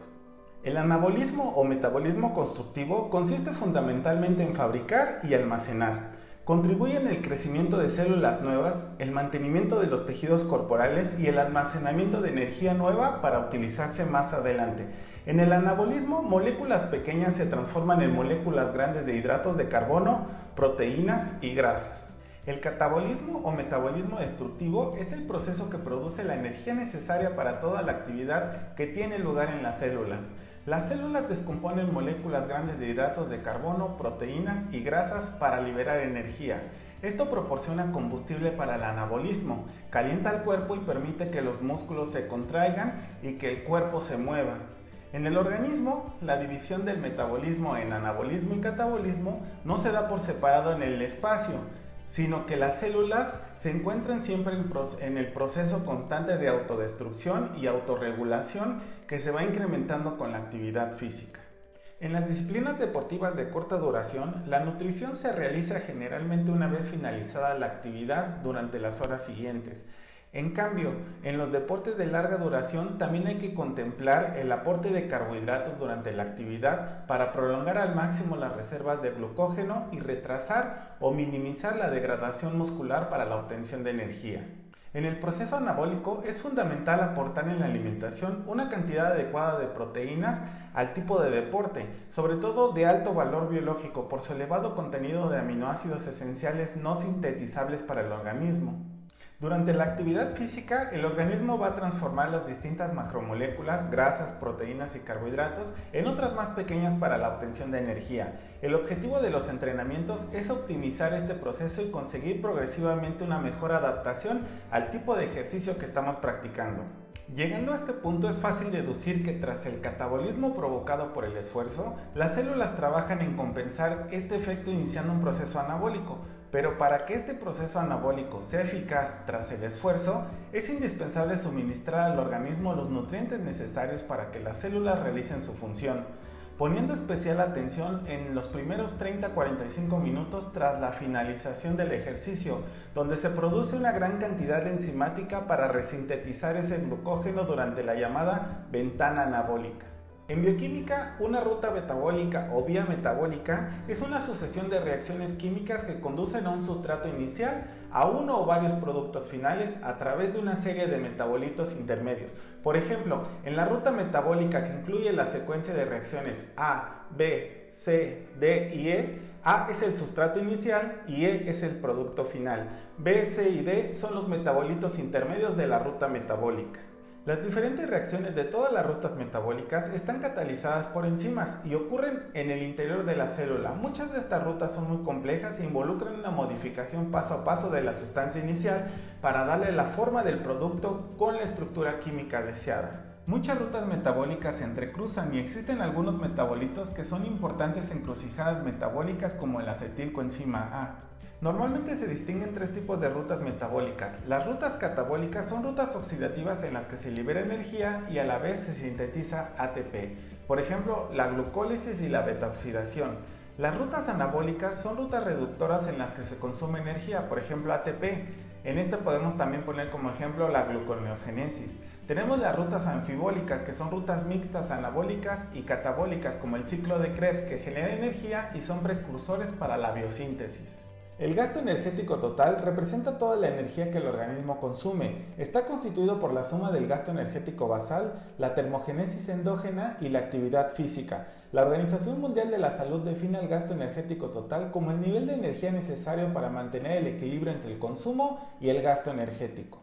El anabolismo o metabolismo constructivo consiste fundamentalmente en fabricar y almacenar. Contribuye en el crecimiento de células nuevas, el mantenimiento de los tejidos corporales y el almacenamiento de energía nueva para utilizarse más adelante. En el anabolismo, moléculas pequeñas se transforman en moléculas grandes de hidratos de carbono, proteínas y grasas. El catabolismo o metabolismo destructivo es el proceso que produce la energía necesaria para toda la actividad que tiene lugar en las células. Las células descomponen moléculas grandes de hidratos de carbono, proteínas y grasas para liberar energía. Esto proporciona combustible para el anabolismo, calienta el cuerpo y permite que los músculos se contraigan y que el cuerpo se mueva. En el organismo, la división del metabolismo en anabolismo y catabolismo no se da por separado en el espacio, sino que las células se encuentran siempre en el proceso constante de autodestrucción y autorregulación que se va incrementando con la actividad física. En las disciplinas deportivas de corta duración, la nutrición se realiza generalmente una vez finalizada la actividad durante las horas siguientes. En cambio, en los deportes de larga duración también hay que contemplar el aporte de carbohidratos durante la actividad para prolongar al máximo las reservas de glucógeno y retrasar o minimizar la degradación muscular para la obtención de energía. En el proceso anabólico es fundamental aportar en la alimentación una cantidad adecuada de proteínas al tipo de deporte, sobre todo de alto valor biológico por su elevado contenido de aminoácidos esenciales no sintetizables para el organismo. Durante la actividad física, el organismo va a transformar las distintas macromoléculas, grasas, proteínas y carbohidratos en otras más pequeñas para la obtención de energía. El objetivo de los entrenamientos es optimizar este proceso y conseguir progresivamente una mejor adaptación al tipo de ejercicio que estamos practicando. Llegando a este punto es fácil deducir que tras el catabolismo provocado por el esfuerzo, las células trabajan en compensar este efecto iniciando un proceso anabólico. Pero para que este proceso anabólico sea eficaz tras el esfuerzo, es indispensable suministrar al organismo los nutrientes necesarios para que las células realicen su función, poniendo especial atención en los primeros 30-45 minutos tras la finalización del ejercicio, donde se produce una gran cantidad de enzimática para resintetizar ese glucógeno durante la llamada ventana anabólica. En bioquímica, una ruta metabólica o vía metabólica es una sucesión de reacciones químicas que conducen a un sustrato inicial, a uno o varios productos finales a través de una serie de metabolitos intermedios. Por ejemplo, en la ruta metabólica que incluye la secuencia de reacciones A, B, C, D y E, A es el sustrato inicial y E es el producto final. B, C y D son los metabolitos intermedios de la ruta metabólica. Las diferentes reacciones de todas las rutas metabólicas están catalizadas por enzimas y ocurren en el interior de la célula. Muchas de estas rutas son muy complejas e involucran una modificación paso a paso de la sustancia inicial para darle la forma del producto con la estructura química deseada. Muchas rutas metabólicas se entrecruzan y existen algunos metabolitos que son importantes encrucijadas metabólicas como el acetilcoenzima A. Normalmente se distinguen tres tipos de rutas metabólicas. Las rutas catabólicas son rutas oxidativas en las que se libera energía y a la vez se sintetiza ATP, por ejemplo, la glucólisis y la betaoxidación. Las rutas anabólicas son rutas reductoras en las que se consume energía, por ejemplo ATP. En este podemos también poner como ejemplo la gluconeogénesis. Tenemos las rutas anfibólicas, que son rutas mixtas anabólicas y catabólicas, como el ciclo de Krebs, que genera energía y son precursores para la biosíntesis. El gasto energético total representa toda la energía que el organismo consume. Está constituido por la suma del gasto energético basal, la termogénesis endógena y la actividad física. La Organización Mundial de la Salud define el gasto energético total como el nivel de energía necesario para mantener el equilibrio entre el consumo y el gasto energético.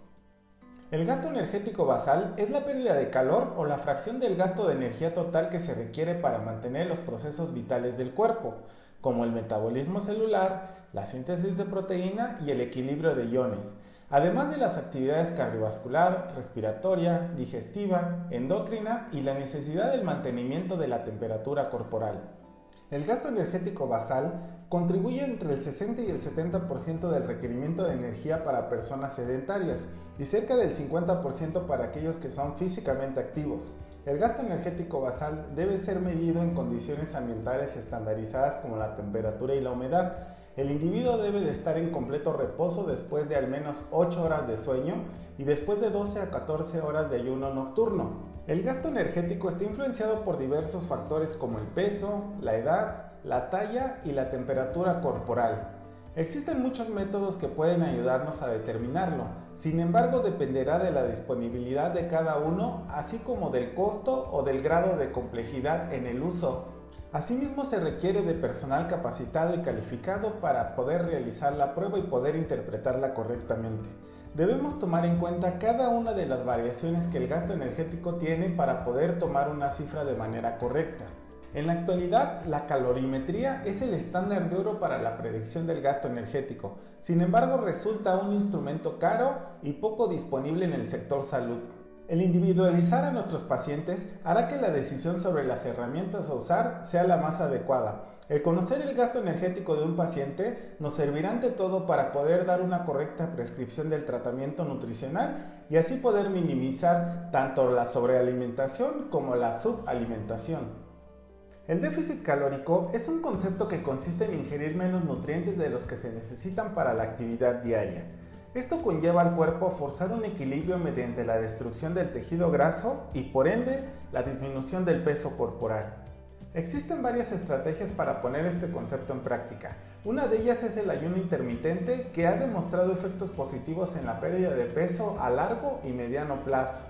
El gasto energético basal es la pérdida de calor o la fracción del gasto de energía total que se requiere para mantener los procesos vitales del cuerpo, como el metabolismo celular, la síntesis de proteína y el equilibrio de iones, además de las actividades cardiovascular, respiratoria, digestiva, endocrina y la necesidad del mantenimiento de la temperatura corporal. El gasto energético basal contribuye entre el 60 y el 70% del requerimiento de energía para personas sedentarias y cerca del 50% para aquellos que son físicamente activos. El gasto energético basal debe ser medido en condiciones ambientales estandarizadas como la temperatura y la humedad. El individuo debe de estar en completo reposo después de al menos 8 horas de sueño y después de 12 a 14 horas de ayuno nocturno. El gasto energético está influenciado por diversos factores como el peso, la edad, la talla y la temperatura corporal. Existen muchos métodos que pueden ayudarnos a determinarlo, sin embargo dependerá de la disponibilidad de cada uno, así como del costo o del grado de complejidad en el uso. Asimismo se requiere de personal capacitado y calificado para poder realizar la prueba y poder interpretarla correctamente. Debemos tomar en cuenta cada una de las variaciones que el gasto energético tiene para poder tomar una cifra de manera correcta. En la actualidad, la calorimetría es el estándar de oro para la predicción del gasto energético. Sin embargo, resulta un instrumento caro y poco disponible en el sector salud. El individualizar a nuestros pacientes hará que la decisión sobre las herramientas a usar sea la más adecuada. El conocer el gasto energético de un paciente nos servirá ante todo para poder dar una correcta prescripción del tratamiento nutricional y así poder minimizar tanto la sobrealimentación como la subalimentación. El déficit calórico es un concepto que consiste en ingerir menos nutrientes de los que se necesitan para la actividad diaria. Esto conlleva al cuerpo a forzar un equilibrio mediante la destrucción del tejido graso y por ende la disminución del peso corporal. Existen varias estrategias para poner este concepto en práctica. Una de ellas es el ayuno intermitente, que ha demostrado efectos positivos en la pérdida de peso a largo y mediano plazo.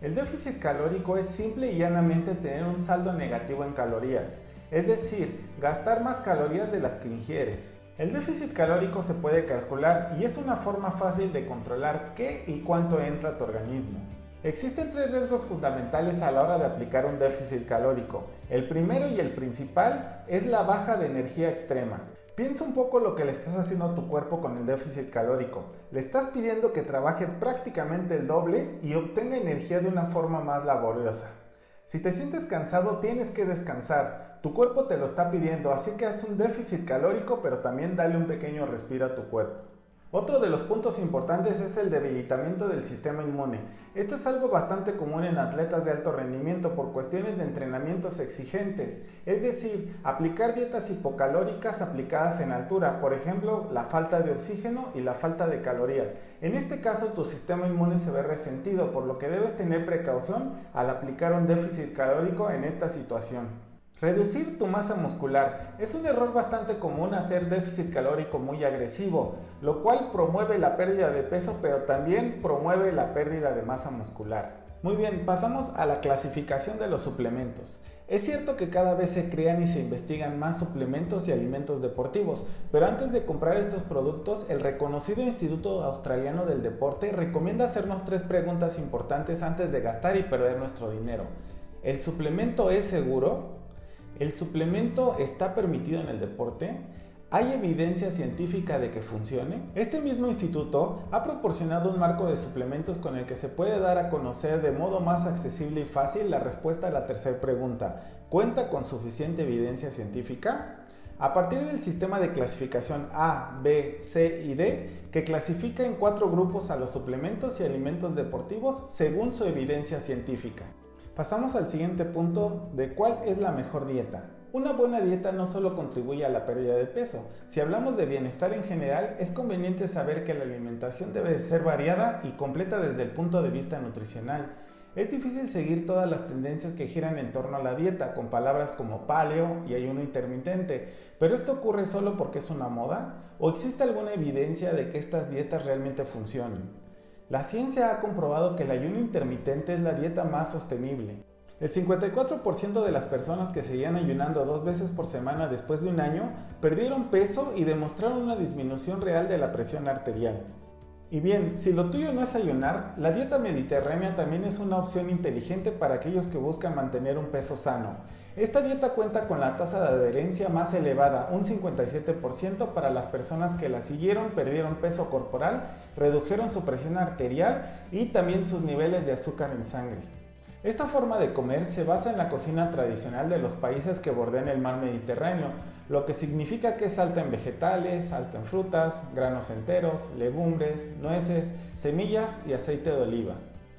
El déficit calórico es simple y llanamente tener un saldo negativo en calorías, es decir, gastar más calorías de las que ingieres. El déficit calórico se puede calcular y es una forma fácil de controlar qué y cuánto entra a tu organismo. Existen 3 riesgos fundamentales a la hora de aplicar un déficit calórico. El primero y el principal es la baja de energía extrema. Piensa un poco lo que le estás haciendo a tu cuerpo con el déficit calórico. Le estás pidiendo que trabaje prácticamente el doble y obtenga energía de una forma más laboriosa. Si te sientes cansado, tienes que descansar. Tu cuerpo te lo está pidiendo, así que haz un déficit calórico, pero también dale un pequeño respiro a tu cuerpo. Otro de los puntos importantes es el debilitamiento del sistema inmune. Esto es algo bastante común en atletas de alto rendimiento por cuestiones de entrenamientos exigentes, es decir, aplicar dietas hipocalóricas aplicadas en altura, por ejemplo, la falta de oxígeno y la falta de calorías. En este caso, tu sistema inmune se ve resentido, por lo que debes tener precaución al aplicar un déficit calórico en esta situación. Reducir tu masa muscular. Es un error bastante común hacer déficit calórico muy agresivo, lo cual promueve la pérdida de peso, pero también promueve la pérdida de masa muscular. Muy bien, pasamos a la clasificación de los suplementos. Es cierto que cada vez se crean y se investigan más suplementos y alimentos deportivos, pero antes de comprar estos productos, el reconocido Instituto Australiano del Deporte recomienda hacernos 3 preguntas importantes antes de gastar y perder nuestro dinero. ¿El suplemento es seguro? ¿El suplemento está permitido en el deporte? ¿Hay evidencia científica de que funcione? Este mismo instituto ha proporcionado un marco de suplementos con el que se puede dar a conocer de modo más accesible y fácil la respuesta a la tercera pregunta. ¿Cuenta con suficiente evidencia científica? A partir del sistema de clasificación A, B, C y D, que clasifica en 4 grupos a los suplementos y alimentos deportivos según su evidencia científica. Pasamos al siguiente punto de cuál es la mejor dieta. Una buena dieta no solo contribuye a la pérdida de peso. Si hablamos de bienestar en general, es conveniente saber que la alimentación debe ser variada y completa desde el punto de vista nutricional. Es difícil seguir todas las tendencias que giran en torno a la dieta, con palabras como paleo y ayuno intermitente, pero ¿esto ocurre solo porque es una moda? ¿O existe alguna evidencia de que estas dietas realmente funcionen? La ciencia ha comprobado que el ayuno intermitente es la dieta más sostenible. El 54% de las personas que seguían ayunando 2 veces por semana después de un año perdieron peso y demostraron una disminución real de la presión arterial. Y bien, si lo tuyo no es ayunar, la dieta mediterránea también es una opción inteligente para aquellos que buscan mantener un peso sano. Esta dieta cuenta con la tasa de adherencia más elevada, un 57% para las personas que la siguieron, perdieron peso corporal, redujeron su presión arterial y también sus niveles de azúcar en sangre. Esta forma de comer se basa en la cocina tradicional de los países que bordean el mar Mediterráneo, lo que significa que es alta en vegetales, alta en frutas, granos enteros, legumbres, nueces, semillas y aceite de oliva.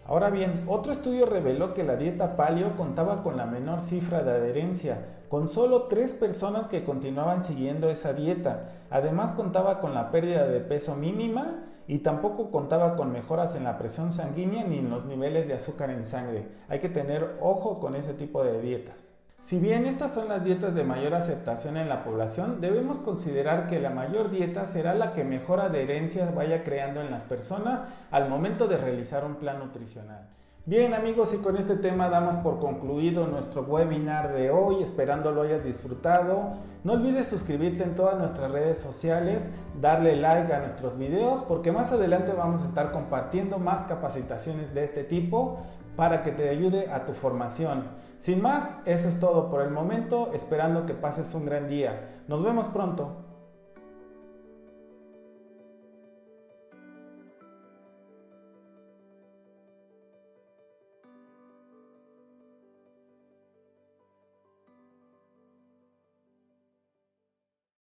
Ahora bien, otro estudio reveló que la dieta paleo contaba con la menor cifra de adherencia, con solo 3 personas que continuaban siguiendo esa dieta. Además contaba con la pérdida de peso mínima y tampoco contaba con mejoras en la presión sanguínea ni en los niveles de azúcar en sangre. Hay que tener ojo con ese tipo de dietas. Si bien estas son las dietas de mayor aceptación en la población, debemos considerar que la mayor dieta será la que mejor adherencia vaya creando en las personas al momento de realizar un plan nutricional. Bien amigos, y con este tema damos por concluido nuestro webinar de hoy, esperando lo hayas disfrutado. No olvides suscribirte en todas nuestras redes sociales, darle like a nuestros videos, porque más adelante vamos a estar compartiendo más capacitaciones de este tipo para que te ayude a tu formación. Sin más, eso es todo por el momento, esperando que pases un gran día. Nos vemos pronto.